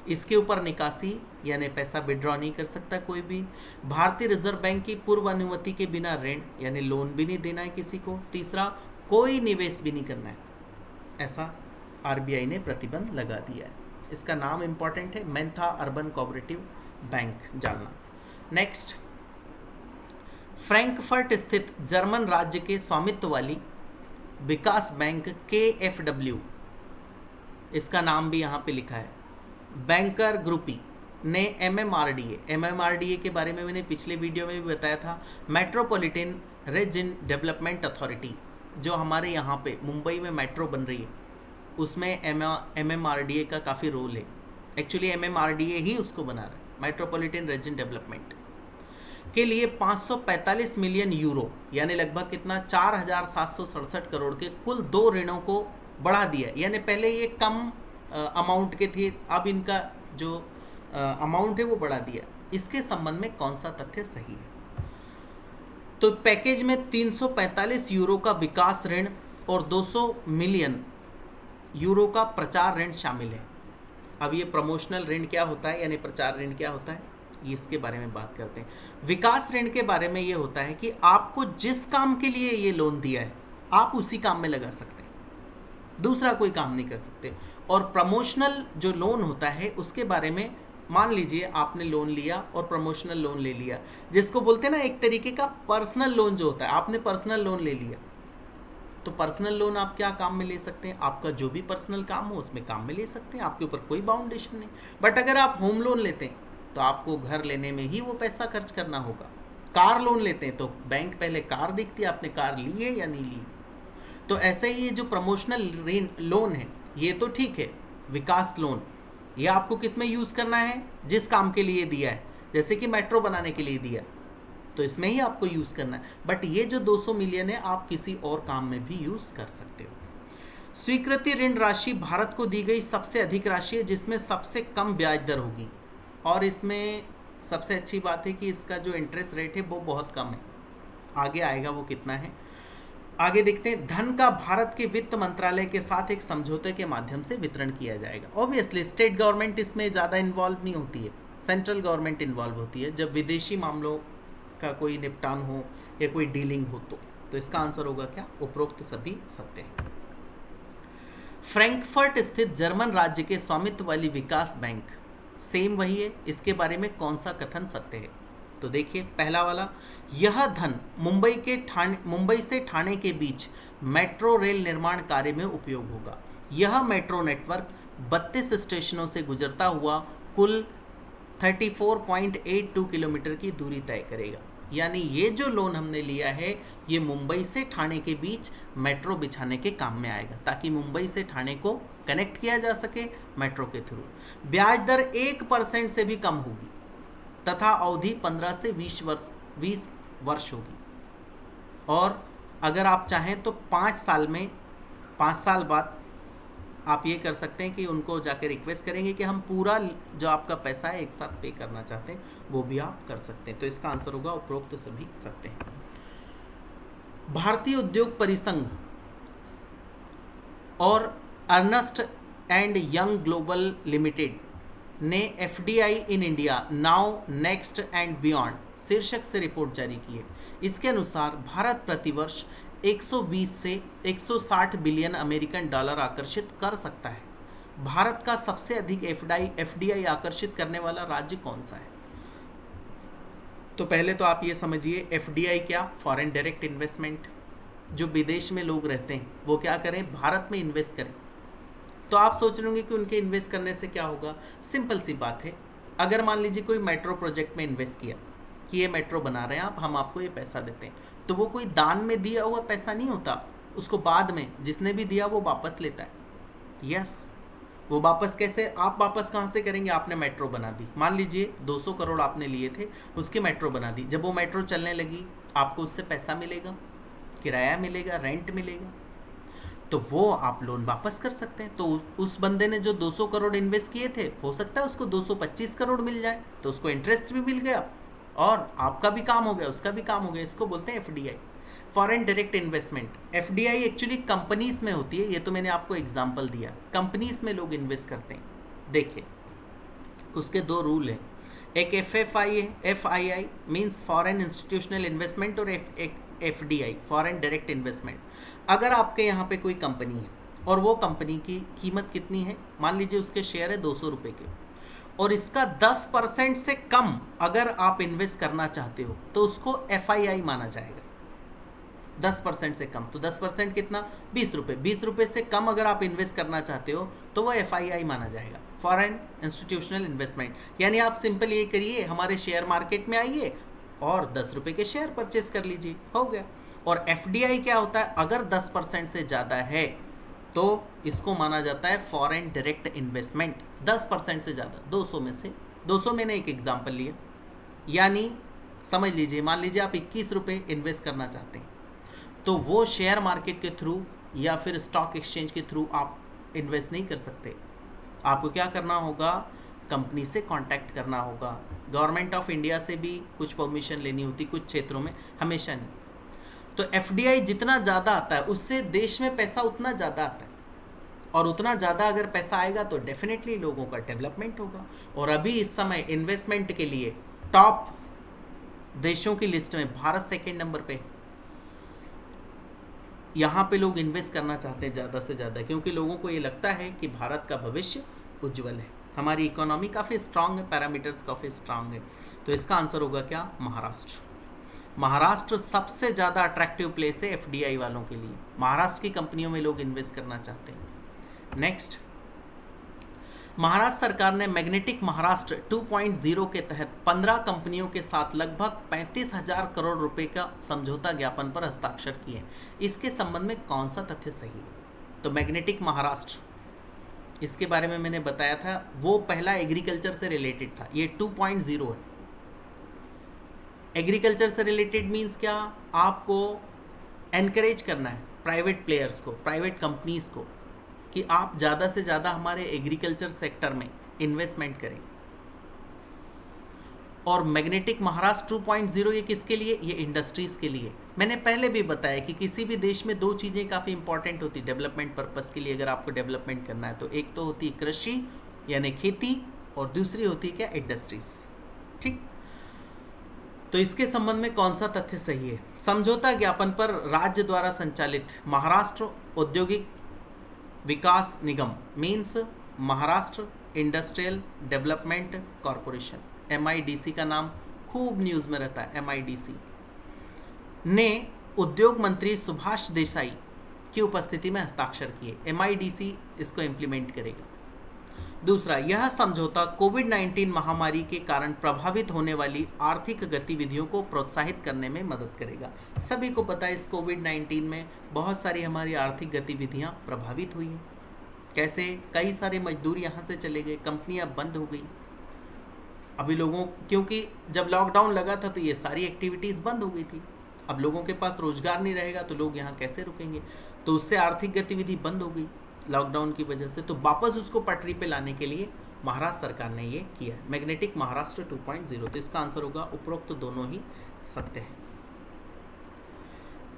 इसके ऊपर निकासी यानी पैसा विड्रॉ नहीं कर सकता कोई भी। भारतीय रिजर्व बैंक की पूर्व अनुमति के बिना ऋण यानी लोन भी नहीं देना है किसी को। तीसरा, कोई निवेश भी नहीं करना है, ऐसा आरबीआई ने प्रतिबंध लगा दिया है। इसका नाम इंपॉर्टेंट है, Mentha urban cooperative bank, Jalna. Next, Frankfurt स्थित जर्मन राज्य के स्वामित्व वाली विकास बैंक KfW, इसका नाम भी यहाँ पे लिखा है, बैंकर ग्रुपी ने MMRDA के बारे में मैंने पिछले वीडियो में भी बताया था, मेट्रोपॉलिटन रीजन डेवलपमेंट अथॉरिटी, जो हमारे यहाँ पे मुंबई में मेट्रो बन रही है, उसमें MMRDA का काफ़ी रोल है। एक्चुअली MMRDA ही उसको बना रहा है, मेट्रोपॉलिटन रीजन डेवलपमेंट। के लिए 545 मिलियन यूरो यानी लगभग कितना 4,767 करोड़ के कुल 2 ऋणों को बढ़ा दिया। यानी पहले ये कम अमाउंट के थे, अब इनका जो अमाउंट है वो बढ़ा दिया। इसके संबंध में कौन सा तथ्य सही है? तो पैकेज में 345 यूरो का विकास ऋण और 200 मिलियन यूरो का प्रचार ऋण शामिल है। अब ये प्रमोशनल ऋण क्या होता है यानी प्रचार ऋण क्या होता है, ये इसके बारे में बात करते हैं। विकास ऋण के बारे में ये होता है कि आपको जिस काम के लिए ये लोन दिया है आप उसी काम में लगा सकते हैं, दूसरा कोई काम नहीं कर सकते। और प्रमोशनल जो लोन होता है उसके बारे में, मान लीजिए आपने लोन लिया और प्रमोशनल लोन ले लिया, जिसको बोलते हैं ना एक तरीके का पर्सनल लोन जो होता है, आपने पर्सनल लोन ले लिया। तो पर्सनल लोन आप क्या काम में ले सकते हैं, आपका जो भी पर्सनल काम हो उसमें काम में ले सकते हैं, आपके ऊपर कोई बाउंडेशन नहीं। बट अगर आप होम लोन लेते हैं तो आपको घर लेने में ही वो पैसा खर्च करना होगा। कार लोन लेते हैं तो बैंक पहले कार देखती है आपने कार ली है या नहीं ली। तो ऐसे ही ये जो प्रमोशनल लोन है ये तो ठीक है, विकास लोन ये आपको किस में यूज़ करना है, जिस काम के लिए दिया है, जैसे कि मेट्रो बनाने के लिए दिया तो इसमें ही आपको यूज़ करना है। बट ये जो 200 मिलियन है आप किसी और काम में भी यूज़ कर सकते हो। स्वीकृति ऋण राशि भारत को दी गई सबसे अधिक राशि है जिसमें सबसे कम ब्याज दर होगी, और इसमें सबसे अच्छी बात है कि इसका जो इंटरेस्ट रेट है वो बहुत कम है। आगे आएगा वो कितना है, आगे देखते हैं। धन का भारत के वित्त मंत्रालय के साथ एक समझौते के माध्यम से वितरण किया जाएगा। ऑब्वियसली स्टेट गवर्नमेंट इसमें ज़्यादा इन्वॉल्व नहीं होती है, सेंट्रल गवर्नमेंट इन्वॉल्व होती है जब विदेशी मामलों का कोई निपटान हो या कोई डीलिंग हो। तो इसका आंसर होगा क्या, उपरोक्त सभी सत्य है। फ्रैंकफर्ट स्थित जर्मन राज्य के स्वामित्व वाली विकास बैंक सेम वही है, इसके बारे में कौन सा कथन सत्य है? तो देखिए पहला वाला, यह धन मुंबई से ठाणे के बीच मेट्रो रेल निर्माण कार्य में उपयोग होगा। यह मेट्रो नेटवर्क 32 स्टेशनों से गुजरता हुआ कुल 34.82 किलोमीटर की दूरी तय करेगा। यानी ये जो लोन हमने लिया है ये मुंबई से ठाणे के बीच मेट्रो बिछाने के काम में आएगा, ताकि मुंबई से ठाणे को कनेक्ट किया जा सके मेट्रो के थ्रू। ब्याज दर 1% से भी कम होगी तथा अवधि 15 से 20 वर्ष होगी। और अगर आप चाहें तो 5 साल बाद आप ये कर सकते हैं कि उनको जाकर रिक्वेस्ट करेंगे कि हम पूरा जो आपका पैसा है एक साथ पे करना चाहते हैं, वो भी आप कर सकते हैं। तो इसका आंसर होगा उपरोक्त सभी सत्य हैं। भारतीय उद्योग परिसंघ और Ernst and Young global limited ने FDI in India now next and beyond शीर्षक से रिपोर्ट जारी की है। इसके अनुसार भारत प्रतिवर्ष 120 से 160 बिलियन अमेरिकन डॉलर आकर्षित कर सकता है। भारत का सबसे अधिक FDI आकर्षित करने वाला राज्य कौन सा है? तो पहले तो आप ये समझिए FDI क्या, फॉरेन डायरेक्ट इन्वेस्टमेंट। जो विदेश में लोग रहते हैं वो क्या करें, भारत में इन्वेस्ट करें। तो आप सोच रहे होंगे कि उनके इन्वेस्ट करने से क्या होगा। सिंपल सी बात है, अगर मान लीजिए कोई मेट्रो प्रोजेक्ट में इन्वेस्ट किया कि ये मेट्रो बना रहे हैं आप, हम आपको ये पैसा देते हैं, तो वो कोई दान में दिया हुआ पैसा नहीं होता, उसको बाद में जिसने भी दिया वो वापस लेता है। यस, वो वापस कैसे, आप वापस कहाँ से करेंगे, आपने मेट्रो बना दी, मान लीजिए 200 करोड़ आपने लिए थे, उसकी मेट्रो बना दी, जब वो मेट्रो चलने लगी आपको उससे पैसा मिलेगा, किराया मिलेगा, रेंट मिलेगा, तो वो आप लोन वापस कर सकते हैं। तो उस बंदे ने जो 200 करोड़ इन्वेस्ट किए थे, हो सकता है उसको 225 करोड़ मिल जाए, तो उसको इंटरेस्ट भी मिल गया और आपका भी काम हो गया, उसका भी काम हो गया। इसको बोलते हैं FDI, foreign direct investment. FDI actually companies में होती है, ये तो मैंने आपको एग्जांपल दिया, कंपनीज में लोग इन्वेस्ट करते हैं। देखिए उसके 2 रूल हैं, एक FII means foreign institutional investment, और एक FDI फॉरेन डायरेक्ट इन्वेस्टमेंट। अगर आपके यहाँ पे कोई कंपनी है और वो कंपनी की कीमत कितनी है, मान लीजिए उसके शेयर है 200 रुपये के, और इसका 10% से कम अगर आप इन्वेस्ट करना चाहते हो तो उसको FII माना जाएगा। 10% से कम, तो 10% कितना, 20 रुपये। 20 रुपये से कम अगर आप इन्वेस्ट करना चाहते हो तो वो FII माना जाएगा, फॉरेन इंस्टीट्यूशनल इन्वेस्टमेंट। यानी आप सिंपल ये करिए, हमारे शेयर मार्केट में आइए और 10 रुपये के शेयर परचेस कर लीजिए, हो गया। और FDI क्या होता है, अगर 10% से ज़्यादा है तो इसको माना जाता है फॉरेन डायरेक्ट इन्वेस्टमेंट। 10% से ज़्यादा, 200 में से, 200 मैंने एक एग्जांपल लिया, यानी समझ लीजिए, मान लीजिए आप 21 रुपये इन्वेस्ट करना चाहते हैं, तो वो शेयर मार्केट के थ्रू या फिर स्टॉक एक्सचेंज के थ्रू आप इन्वेस्ट नहीं कर सकते। आपको क्या करना होगा, कंपनी से कांटेक्ट करना होगा। गवर्नमेंट ऑफ इंडिया से भी कुछ परमिशन लेनी होती, कुछ क्षेत्रों में, हमेशा नहीं। तो एफडीआई जितना ज़्यादा आता है उससे देश में पैसा उतना ज़्यादा आता है, और उतना ज़्यादा अगर पैसा आएगा तो डेफिनेटली लोगों का डेवलपमेंट होगा। और अभी इस समय इन्वेस्टमेंट के लिए टॉप देशों की लिस्ट में भारत सेकेंड नंबर पे। यहाँ पे लोग इन्वेस्ट करना चाहते हैं ज़्यादा से ज़्यादा, क्योंकि लोगों को ये लगता है कि भारत का भविष्य उज्जवल है, हमारी इकोनॉमी काफ़ी स्ट्रांग है, पैरामीटर्स काफ़ी स्ट्रांग है। तो इसका आंसर होगा क्या, महाराष्ट्र। महाराष्ट्र सबसे ज़्यादा अट्रैक्टिव प्लेस है एफडीआई वालों के लिए, महाराष्ट्र की कंपनियों में लोग इन्वेस्ट करना चाहते हैं। नेक्स्ट, महाराष्ट्र सरकार ने मैग्नेटिक महाराष्ट्र 2.0 के तहत 15 कंपनियों के साथ लगभग 35,000 करोड़ रुपए का समझौता ज्ञापन पर हस्ताक्षर किए। इसके संबंध में कौन सा तथ्य सही है? तो मैग्नेटिक महाराष्ट्र, इसके बारे में मैंने बताया था, वो पहला एग्रीकल्चर से रिलेटेड था, ये 2.0 है। एग्रीकल्चर से रिलेटेड मीन्स क्या, आपको एनकरेज करना है प्राइवेट प्लेयर्स को, प्राइवेट कंपनीज को, कि आप ज़्यादा से ज़्यादा हमारे एग्रीकल्चर सेक्टर में इन्वेस्टमेंट करें। और मैग्नेटिक महाराष्ट्र 2.0 ये किसके लिए, ये इंडस्ट्रीज़ के लिए। मैंने पहले भी बताया कि किसी भी देश में दो चीज़ें काफ़ी इंपॉर्टेंट होती डेवलपमेंट पर्पस के लिए, अगर आपको डेवलपमेंट करना है तो एक तो होती है कृषि यानी खेती, और दूसरी होती है क्या, इंडस्ट्रीज। ठीक, तो इसके संबंध में कौन सा तथ्य सही है? समझौता ज्ञापन पर राज्य द्वारा संचालित महाराष्ट्र औद्योगिक विकास निगम means Maharashtra Industrial Development Corporation, MIDC का नाम खूब न्यूज़ में रहता है, MIDC ने उद्योग मंत्री सुभाष देसाई की उपस्थिति में हस्ताक्षर किए। MIDC इसको इम्प्लीमेंट करेगा। दूसरा, यह समझौता कोविड-19 महामारी के कारण प्रभावित होने वाली आर्थिक गतिविधियों को प्रोत्साहित करने में मदद करेगा। सभी को पता है इस कोविड-19 में बहुत सारी हमारी आर्थिक गतिविधियां प्रभावित हुई हैं। कैसे? कई सारे मजदूर यहाँ से चले गए, कंपनियां बंद हो गई। अभी लोगों, क्योंकि जब लॉकडाउन लगा था तो ये सारी एक्टिविटीज़ बंद हो गई थी। अब लोगों के पास रोजगार नहीं रहेगा तो लोग यहाँ कैसे रुकेंगे? तो उससे आर्थिक गतिविधि बंद हो गई लॉकडाउन की वजह से। तो वापस उसको पटरी पे लाने के लिए महाराष्ट्र सरकार ने ये किया है, मैग्नेटिक महाराष्ट्र 2.0। तो इसका आंसर होगा उपरोक्त तो दोनों ही सत्य है।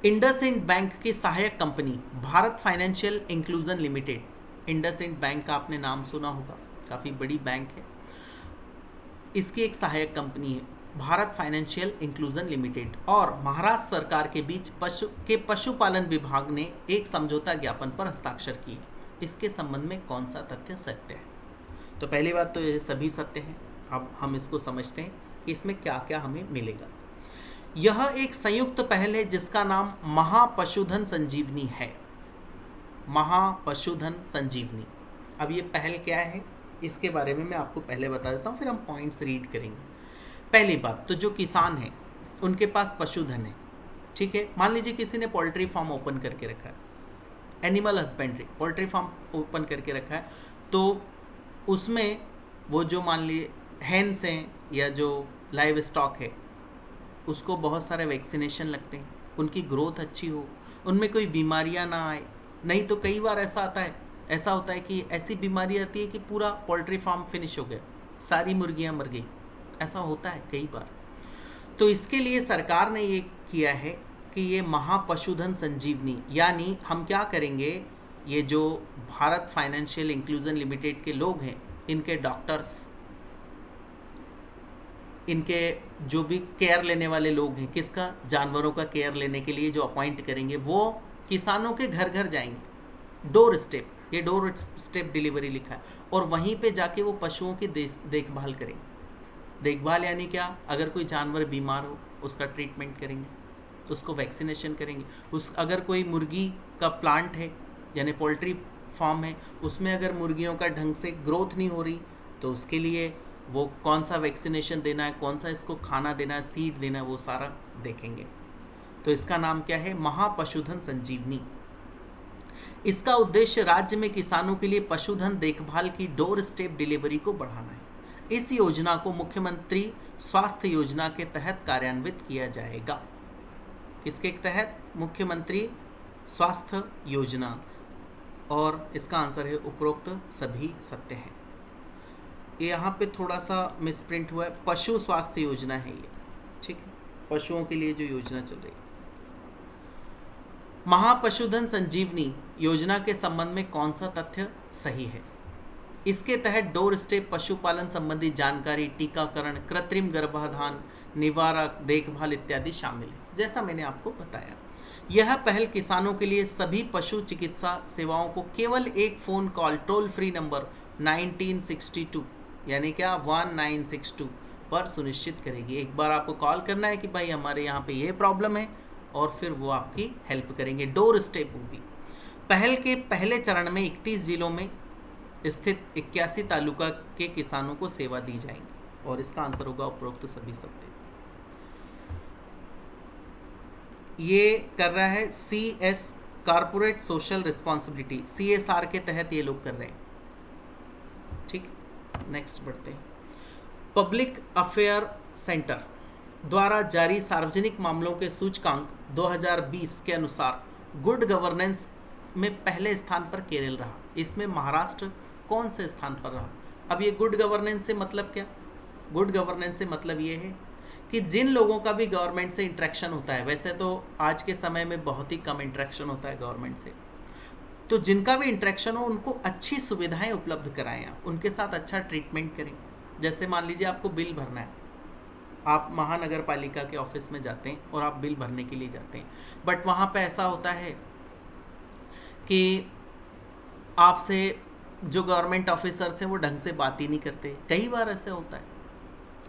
इंडसइंड बैंक की सहायक company Bharat financial inclusion limited. IndusInd bank का आपने नाम सुना होगा, काफ़ी बड़ी बैंक है। इसकी एक सहायक कंपनी है भारत फाइनेंशियल इंक्लूजन लिमिटेड, और महाराष्ट्र सरकार के बीच पशुपालन विभाग ने एक समझौता ज्ञापन पर हस्ताक्षर किए। इसके संबंध में कौन सा तथ्य सत्य है? तो पहली बात तो ये सभी सत्य हैं। अब हम इसको समझते हैं कि इसमें क्या क्या हमें मिलेगा। यह एक संयुक्त पहल है जिसका नाम महापशुधन संजीवनी है। महापशुधन संजीवनी। अब ये पहल क्या है इसके बारे में मैं आपको पहले बता देता हूँ, फिर हम पॉइंट्स रीड करेंगे। पहली बात तो जो किसान हैं उनके पास पशुधन है, ठीक है। मान लीजिए किसी ने पोल्ट्री फार्म ओपन करके रखा है, animal husbandry, poultry farm open करके रखा है, तो उसमें वो जो मान लीजिए हैंस हैं या जो लाइव स्टॉक है उसको बहुत सारे वैक्सीनेशन लगते हैं, उनकी ग्रोथ अच्छी हो, उनमें कोई बीमारियां ना आए। नहीं तो कई बार ऐसा होता है कि ऐसी बीमारी आती है कि पूरा पोल्ट्री फार्म फिनिश हो गया, सारी मुर्गियां मर गई, ऐसा होता है कई बार। तो इसके लिए सरकार ने ये किया है कि ये महापशुधन संजीवनी, यानी हम क्या करेंगे, ये जो भारत फाइनेंशियल इंक्लूजन लिमिटेड के लोग हैं, इनके डॉक्टर्स, इनके जो भी केयर लेने वाले लोग हैं, किसका, जानवरों का केयर लेने के लिए जो अपॉइंट करेंगे, वो किसानों के घर घर जाएंगे, डोर स्टेप, ये डोर स्टेप डिलीवरी लिखा है, और वहीं पे जाके वो पशुओं की देखभाल करेंगे। देखभाल यानी क्या, अगर कोई जानवर बीमार हो उसका ट्रीटमेंट करेंगे, उसको वैक्सीनेशन करेंगे। अगर कोई मुर्गी का प्लांट है यानी पोल्ट्री फार्म है, उसमें अगर मुर्गियों का ढंग से ग्रोथ नहीं हो रही तो उसके लिए वो कौन सा वैक्सीनेशन देना है, कौन सा इसको खाना देना है, सीड देना है, वो सारा देखेंगे। तो इसका नाम क्या है, महापशुधन संजीवनी। इसका उद्देश्य राज्य में किसानों के लिए पशुधन देखभाल की डोर स्टेप डिलीवरी को बढ़ाना है। इस योजना को मुख्यमंत्री स्वास्थ्य योजना के तहत कार्यान्वित किया जाएगा। किसके तहत? मुख्यमंत्री स्वास्थ्य योजना। और इसका आंसर है उपरोक्त सभी सत्य है। यहाँ पे थोड़ा सा मिसप्रिंट हुआ है, पशु स्वास्थ्य योजना है ये, ठीक है, पशुओं के लिए जो योजना चल रही है। महापशुधन संजीवनी योजना के संबंध में कौन सा तथ्य सही है? इसके तहत डोर स्टेप पशुपालन संबंधी जानकारी, टीकाकरण, कृत्रिम गर्भाधान, निवारक देखभाल इत्यादि शामिल है। जैसा मैंने आपको बताया, यह पहल किसानों के लिए सभी पशु चिकित्सा सेवाओं को केवल एक phone call toll free number 1962 यानी क्या 1962 पर सुनिश्चित करेगी। एक बार आपको कॉल करना है कि भाई हमारे यहाँ पे ये प्रॉब्लम है, और फिर वो आपकी हेल्प करेंगे। डोर स्टेप होगी। पहल के पहले चरण में 31 जिलों में स्थित 81 तालुका के किसानों को सेवा दी जाएगी, और इसका आंसर होगा उपरोक्त सभी सत्य। ये कर रहा है CS corporate social responsibility, CSR के तहत ये लोग कर रहे हैं, ठीक। नेक्स्ट बढ़ते हैं। पब्लिक अफेयर सेंटर द्वारा जारी सार्वजनिक मामलों के सूचकांक 2020 के अनुसार गुड गवर्नेंस में पहले स्थान पर केरल रहा। इसमें महाराष्ट्र कौन से स्थान पर रहा? अब ये गुड गवर्नेंस से मतलब क्या? गुड गवर्नेंस से मतलब ये है कि जिन लोगों का भी गवर्नमेंट से इंटरेक्शन होता है, वैसे तो आज के समय में बहुत ही कम इंटरेक्शन होता है गवर्नमेंट से, तो जिनका भी इंटरेक्शन हो उनको अच्छी सुविधाएं उपलब्ध कराएं, आप उनके साथ अच्छा ट्रीटमेंट करें। जैसे मान लीजिए आपको बिल भरना है, आप महानगर पालिका के ऑफिस में जाते हैं और आप बिल भरने के लिए जाते हैं, बट वहाँ पे ऐसा होता है कि आपसे जो गवर्नमेंट ऑफिसर्स हैं वो ढंग से बात ही नहीं करते, कई बार ऐसे होता है।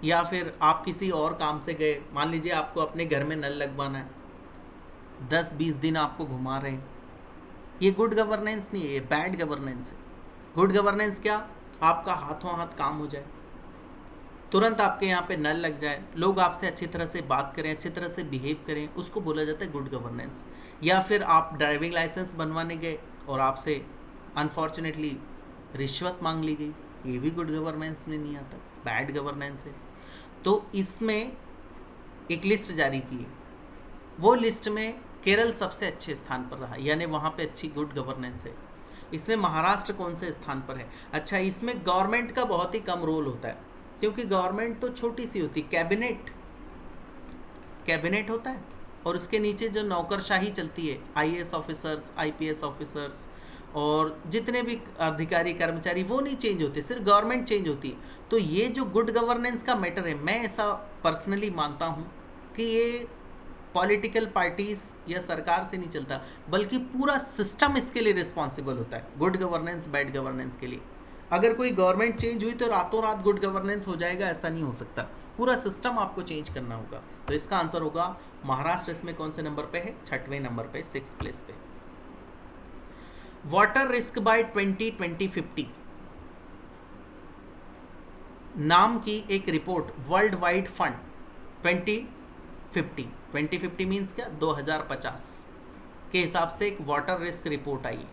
या फिर आप किसी और काम से गए, मान लीजिए आपको अपने घर में नल लगवाना है, 10-20 दिन आपको घुमा रहे हैं, ये गुड गवर्नेंस नहीं है, ये बैड गवर्नेंस है। गुड गवर्नेंस क्या? आपका हाथों हाथ काम हो जाए, तुरंत आपके यहाँ पे नल लग जाए, लोग आपसे अच्छी तरह से बात करें, अच्छी तरह से बिहेव करें, उसको बोला जाता है गुड गवर्नेंस। या फिर आप ड्राइविंग लाइसेंस बनवाने गए और आपसे अनफॉर्चुनेटली रिश्वत मांग ली गई, ये भी गुड गवर्नेंस में नहीं आता, बैड गवर्नेंस है। तो इसमें एक लिस्ट जारी की है, वो लिस्ट में केरल सबसे अच्छे स्थान पर रहा, यानी वहाँ पे अच्छी गुड गवर्नेंस है। इसमें महाराष्ट्र कौन से स्थान पर है? अच्छा, इसमें गवर्नमेंट का बहुत ही कम रोल होता है, क्योंकि गवर्नमेंट तो छोटी सी होती, कैबिनेट होता है, और उसके नीचे जो नौकरशाही चलती है, IAS ऑफिसर्स, IPS ऑफिसर्स और जितने भी अधिकारी कर्मचारी, वो नहीं चेंज होते, सिर्फ गवर्नमेंट चेंज होती है। तो ये जो गुड गवर्नेंस का मैटर है, मैं ऐसा पर्सनली मानता हूँ कि ये पॉलिटिकल पार्टीज या सरकार से नहीं चलता, बल्कि पूरा सिस्टम इसके लिए रिस्पॉन्सिबल होता है, गुड गवर्नेंस बैड गवर्नेंस के लिए। अगर कोई गवर्नमेंट चेंज हुई तो रातों रात गुड गवर्नेंस हो जाएगा, ऐसा नहीं हो सकता, पूरा सिस्टम आपको चेंज करना होगा। तो इसका आंसर होगा महाराष्ट्र। इसमें कौन से नंबर पे है? 6वें नंबर पे, 6th प्लेस पे। वाटर रिस्क बाय 2050 नाम की एक report world wide fund 2050 means क्या? 2050 के हिसाब से एक वाटर रिस्क रिपोर्ट आई है।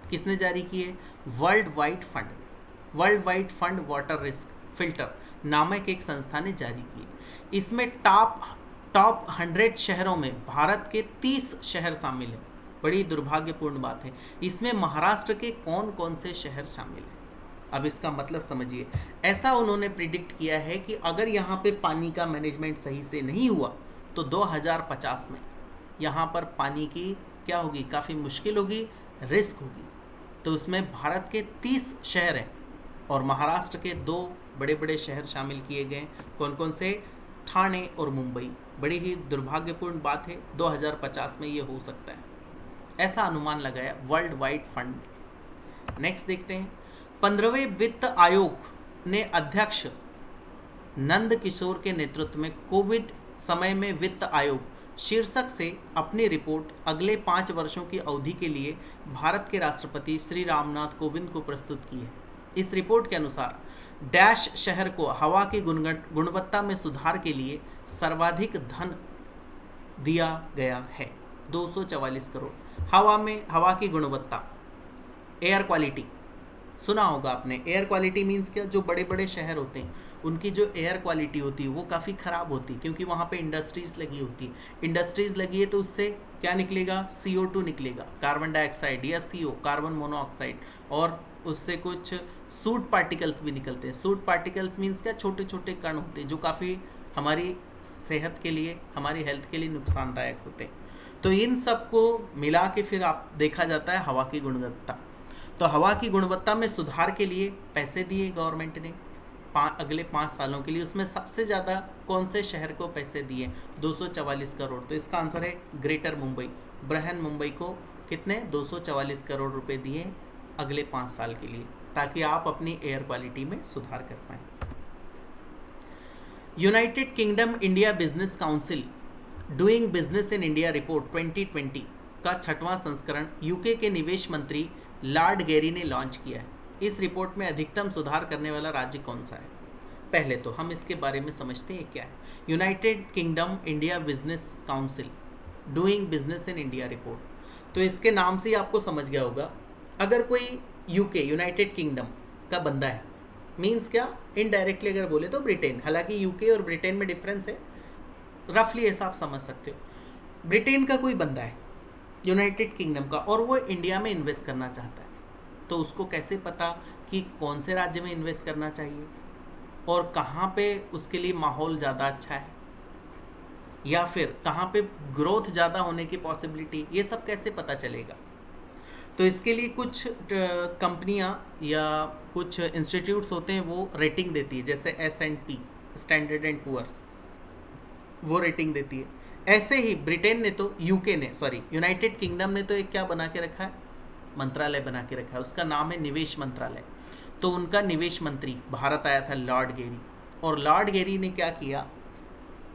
किसने जारी की है? World wide fund water risk filter नामक एक संस्था ने जारी की है। इसमें टॉप 100 शहरों में भारत के 30 शहर शामिल हैं। बड़ी दुर्भाग्यपूर्ण बात है, इसमें महाराष्ट्र के कौन कौन से शहर शामिल हैं? अब इसका मतलब समझिए, ऐसा उन्होंने प्रिडिक्ट किया है कि अगर यहाँ पे पानी का मैनेजमेंट सही से नहीं हुआ तो 2050 में यहाँ पर पानी की क्या होगी? काफ़ी मुश्किल होगी, रिस्क होगी। तो उसमें भारत के 30 शहर हैं और महाराष्ट्र के 2 बड़े बड़े शहर शामिल किए गए। कौन कौन से? ठाणे और मुंबई। बड़ी ही दुर्भाग्यपूर्ण बात है, 2050 में ये हो सकता है, ऐसा अनुमान लगाया वर्ल्ड वाइड फंड। नेक्स्ट देखते हैं। 15वें वित्त आयोग ने अध्यक्ष नंद किशोर के नेतृत्व में कोविड समय में वित्त आयोग शीर्षक से अपनी रिपोर्ट अगले 5 वर्षों की अवधि के लिए भारत के राष्ट्रपति श्री रामनाथ कोविंद को प्रस्तुत की है। इस रिपोर्ट के अनुसार डैश शहर को हवा की गुणवत्ता में सुधार के लिए सर्वाधिक धन दिया गया है, 244 करोड़। हवा की गुणवत्ता, एयर क्वालिटी सुना होगा आपने। एयर क्वालिटी मीन्स क्या? जो बड़े बड़े शहर होते हैं उनकी जो एयर क्वालिटी होती है वो काफ़ी ख़राब होती है, क्योंकि वहाँ पे इंडस्ट्रीज़ लगी होती है। इंडस्ट्रीज़ लगी है तो उससे क्या निकलेगा, CO2 निकलेगा, कार्बन डाइऑक्साइड, या CO कार्बन मोनोऑक्साइड, और उससे कुछ सूट पार्टिकल्स भी निकलते हैं। सूट पार्टिकल्स मीन्स क्या, छोटे छोटे कण होते हैं जो काफ़ी हमारी सेहत के लिए, हमारी हेल्थ के लिए नुकसानदायक होते हैं। तो इन सब को मिला के फिर आप देखा जाता है हवा की गुणवत्ता। तो हवा की गुणवत्ता में सुधार के लिए पैसे दिए गवर्नमेंट ने अगले 5 सालों के लिए। उसमें सबसे ज़्यादा कौन से शहर को पैसे दिए, 244 करोड़। तो इसका आंसर है ग्रेटर मुंबई, बृहन मुंबई को कितने, 244 करोड़ रुपए दिए अगले 5 साल के लिए, ताकि आप अपनी एयर क्वालिटी में सुधार कर पाएँ। United Kingdom India business council doing business in India report 2020 का 6वां संस्करण यूके के निवेश मंत्री लॉर्ड गेरी ने लॉन्च किया है। इस रिपोर्ट में अधिकतम सुधार करने वाला राज्य कौन सा है? पहले तो हम इसके बारे में समझते हैं क्या है। United Kingdom India business council doing business in India report, तो इसके नाम से ही आपको समझ गया होगा, अगर कोई यूके यूनाइटेड किंगडम का बंदा है, मीन्स क्या, इनडायरेक्टली अगर बोले तो ब्रिटेन, हालांकि यूके और ब्रिटेन में डिफरेंस है, रफली ऐसा आप समझ सकते हो। ब्रिटेन का कोई बंदा है यूनाइटेड किंगडम का और वो इंडिया में इन्वेस्ट करना चाहता है, तो उसको कैसे पता कि कौन से राज्य में इन्वेस्ट करना चाहिए और कहाँ पे उसके लिए माहौल ज़्यादा अच्छा है, या फिर कहाँ पे ग्रोथ ज़्यादा होने की पॉसिबिलिटी, ये सब कैसे पता चलेगा? तो इसके लिए कुछ कंपनियां या कुछ इंस्टीट्यूट्स होते हैं वो रेटिंग देती है, जैसे S&P स्टैंडर्ड एंड पुअर्स, वो रेटिंग देती है। ऐसे ही ब्रिटेन ने तो यूनाइटेड किंगडम ने तो एक क्या बना के रखा है, मंत्रालय बना के रखा है, उसका नाम है निवेश मंत्रालय। तो उनका निवेश मंत्री भारत आया था लॉर्ड गेरी, और लॉर्ड गेरी ने क्या किया,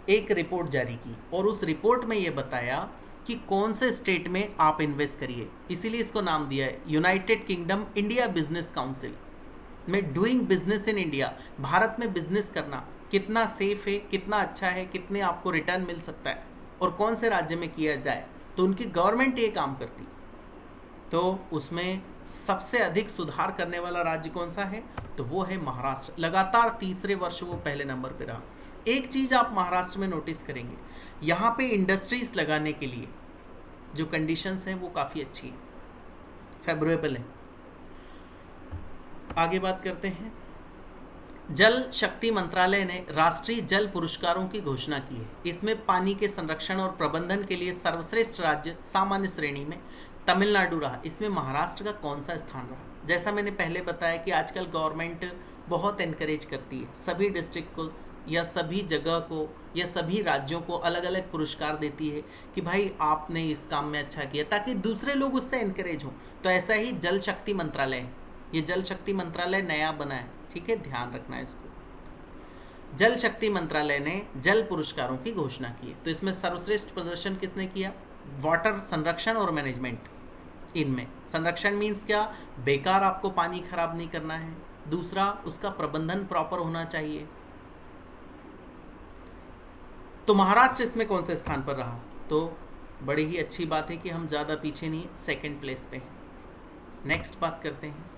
एक रिपोर्ट जारी की और उस रिपोर्ट में ये बताया कि कौन से स्टेट में आप इन्वेस्ट करिए। इसीलिए इसको नाम दिया है United Kingdom India business council में doing business in India. Bharat में बिजनेस करना कितना सेफ है, कितना अच्छा है, कितने आपको रिटर्न मिल सकता है और कौन से राज्य में किया जाए, तो उनकी गवर्नमेंट ये काम करती। तो उसमें सबसे अधिक सुधार करने वाला राज्य कौन सा है, तो वो है महाराष्ट्र। लगातार तीसरे वर्ष वो पहले नंबर पे रहा। एक चीज़ आप महाराष्ट्र में नोटिस करेंगे, यहाँ पे इंडस्ट्रीज लगाने के लिए जो कंडीशंस हैं वो काफ़ी अच्छी है, फेवरेबल है। आगे बात करते हैं। जल शक्ति मंत्रालय ने राष्ट्रीय जल पुरस्कारों की घोषणा की है। इसमें पानी के संरक्षण और प्रबंधन के लिए सर्वश्रेष्ठ राज्य सामान्य श्रेणी में तमिलनाडु रहा। इसमें महाराष्ट्र का कौन सा स्थान रहा? जैसा मैंने पहले बताया कि आजकल गवर्नमेंट बहुत एनकरेज करती है, सभी डिस्ट्रिक्ट को या सभी जगह को या सभी राज्यों को अलग अलग पुरस्कार देती है कि भाई आपने इस काम में अच्छा किया, ताकि दूसरे लोग उससे एनकरेज हों। तो ऐसा ही जल शक्ति मंत्रालय है, ये जल शक्ति मंत्रालय नया बना है, ठीक है, ध्यान रखना है इसको। जल शक्ति मंत्रालय ने जल पुरस्कारों की घोषणा की है। तो इसमें सर्वश्रेष्ठ प्रदर्शन किसने किया? वाटर संरक्षण और मैनेजमेंट। इनमें संरक्षण मीन्स क्या, बेकार आपको पानी खराब नहीं करना है, दूसरा उसका प्रबंधन प्रॉपर होना चाहिए। तो महाराष्ट्र इसमें कौन से स्थान पर रहा? तो बड़ी ही अच्छी बात है कि हम ज़्यादा पीछे नहीं, सेकंड प्लेस पे हैं। नेक्स्ट बात करते हैं।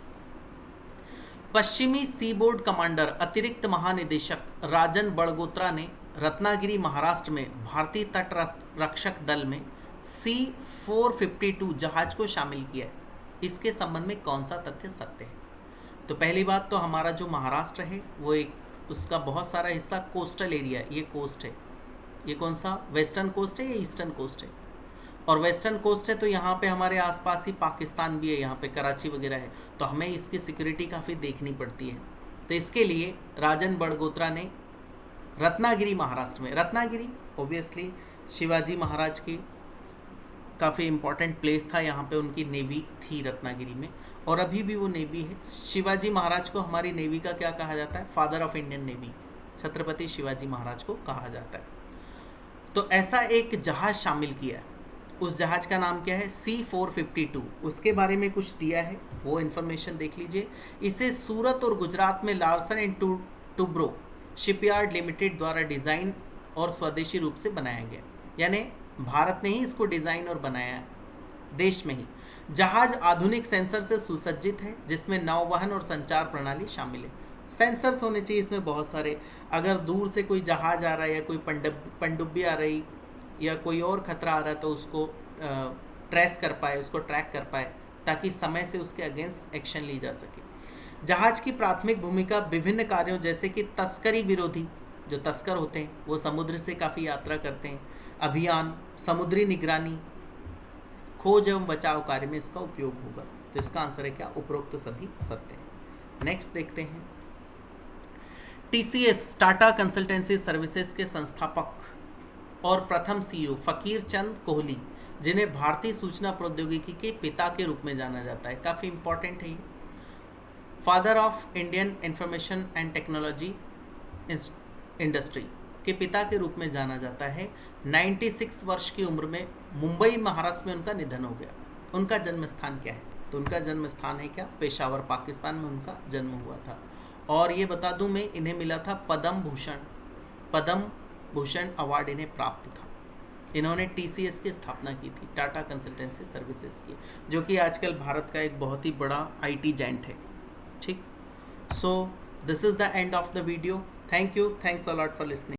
पश्चिमी सी बोर्ड कमांडर अतिरिक्त महानिदेशक राजन बड़गोत्रा ने रत्नागिरी महाराष्ट्र में भारतीय तट रक्षक दल में C-452 जहाज को शामिल किया है। इसके संबंध में कौन सा तथ्य सत्य है? तो पहली बात तो हमारा जो महाराष्ट्र है वो एक, उसका बहुत सारा हिस्सा कोस्टल एरिया है, ये कोस्ट है। ये कौन सा, वेस्टर्न कोस्ट है या ईस्टर्न कोस्ट है? और वेस्टर्न कोस्ट है तो यहाँ पे हमारे आसपास ही पाकिस्तान भी है, यहाँ पे कराची वगैरह है, तो हमें इसकी सिक्योरिटी काफ़ी देखनी पड़ती है। तो इसके लिए राजन बड़गोत्रा ने रत्नागिरी महाराष्ट्र में, रत्नागिरी ओबियसली शिवाजी महाराज की काफ़ी इम्पॉर्टेंट प्लेस था, यहाँ पे उनकी नेवी थी रत्नागिरी में, और अभी भी वो नेवी है। शिवाजी महाराज को हमारी नेवी का क्या कहा जाता है? Father of Indian navy, Chhatrapati Shivaji Maharaj को कहा जाता है। तो ऐसा एक जहाज शामिल किया है, उस जहाज का नाम क्या है? C-452। उसके बारे में कुछ दिया है, वो इन्फॉर्मेशन देख लीजिए। इसे सूरत और गुजरात में Larsen and Toubro shipyard limited द्वारा डिज़ाइन और स्वदेशी रूप से बनाया गया, यानी भारत ने ही इसको डिज़ाइन और बनाया है, देश में ही। जहाज आधुनिक सेंसर से सुसज्जित है, जिसमें नौवहन और संचार प्रणाली शामिल है। सेंसर्स होने चाहिए इसमें बहुत सारे, अगर दूर से कोई जहाज आ रहा है या कोई पनडुब्बी आ रही या कोई और खतरा आ रहा है तो उसको ट्रेस कर पाए, उसको ट्रैक कर पाए, ताकि समय से उसके अगेंस्ट एक्शन ली जा सके। जहाज की प्राथमिक भूमिका विभिन्न कार्यों जैसे कि तस्करी विरोधी, जो तस्कर होते हैं वो समुद्र से काफ़ी यात्रा करते हैं, अभियान, समुद्री निगरानी, खोज एवं बचाव कार्य में इसका उपयोग होगा। तो इसका आंसर है क्या? उपरोक्त सभी सत्य है। नेक्स्ट देखते हैं, टीसीएस टाटा कंसल्टेंसी सर्विसेज के संस्थापक और प्रथम सीईओ फकीर चंद कोहली, जिन्हें भारतीय सूचना प्रौद्योगिकी के पिता के रूप में जाना जाता है, काफ़ी इंपॉर्टेंट है ये। Father of Indian information and technology industry के पिता के रूप में जाना जाता है। 96 वर्ष की उम्र में मुंबई महाराष्ट्र में उनका निधन हो गया। उनका जन्म स्थान क्या है? तो उनका जन्म स्थान है क्या? पेशावर, पाकिस्तान में उनका जन्म हुआ था। और ये बता दूं मैं, इन्हें मिला था पद्म भूषण अवार्ड इन्हें प्राप्त था। इन्होंने टीसीएस की स्थापना की थी, टाटा कंसल्टेंसी सर्विसेज की, जो कि आजकल भारत का एक बहुत ही बड़ा आईटी जायंट है। ठीक, so this is the end of the video. Thank you, thanks a lot for listening.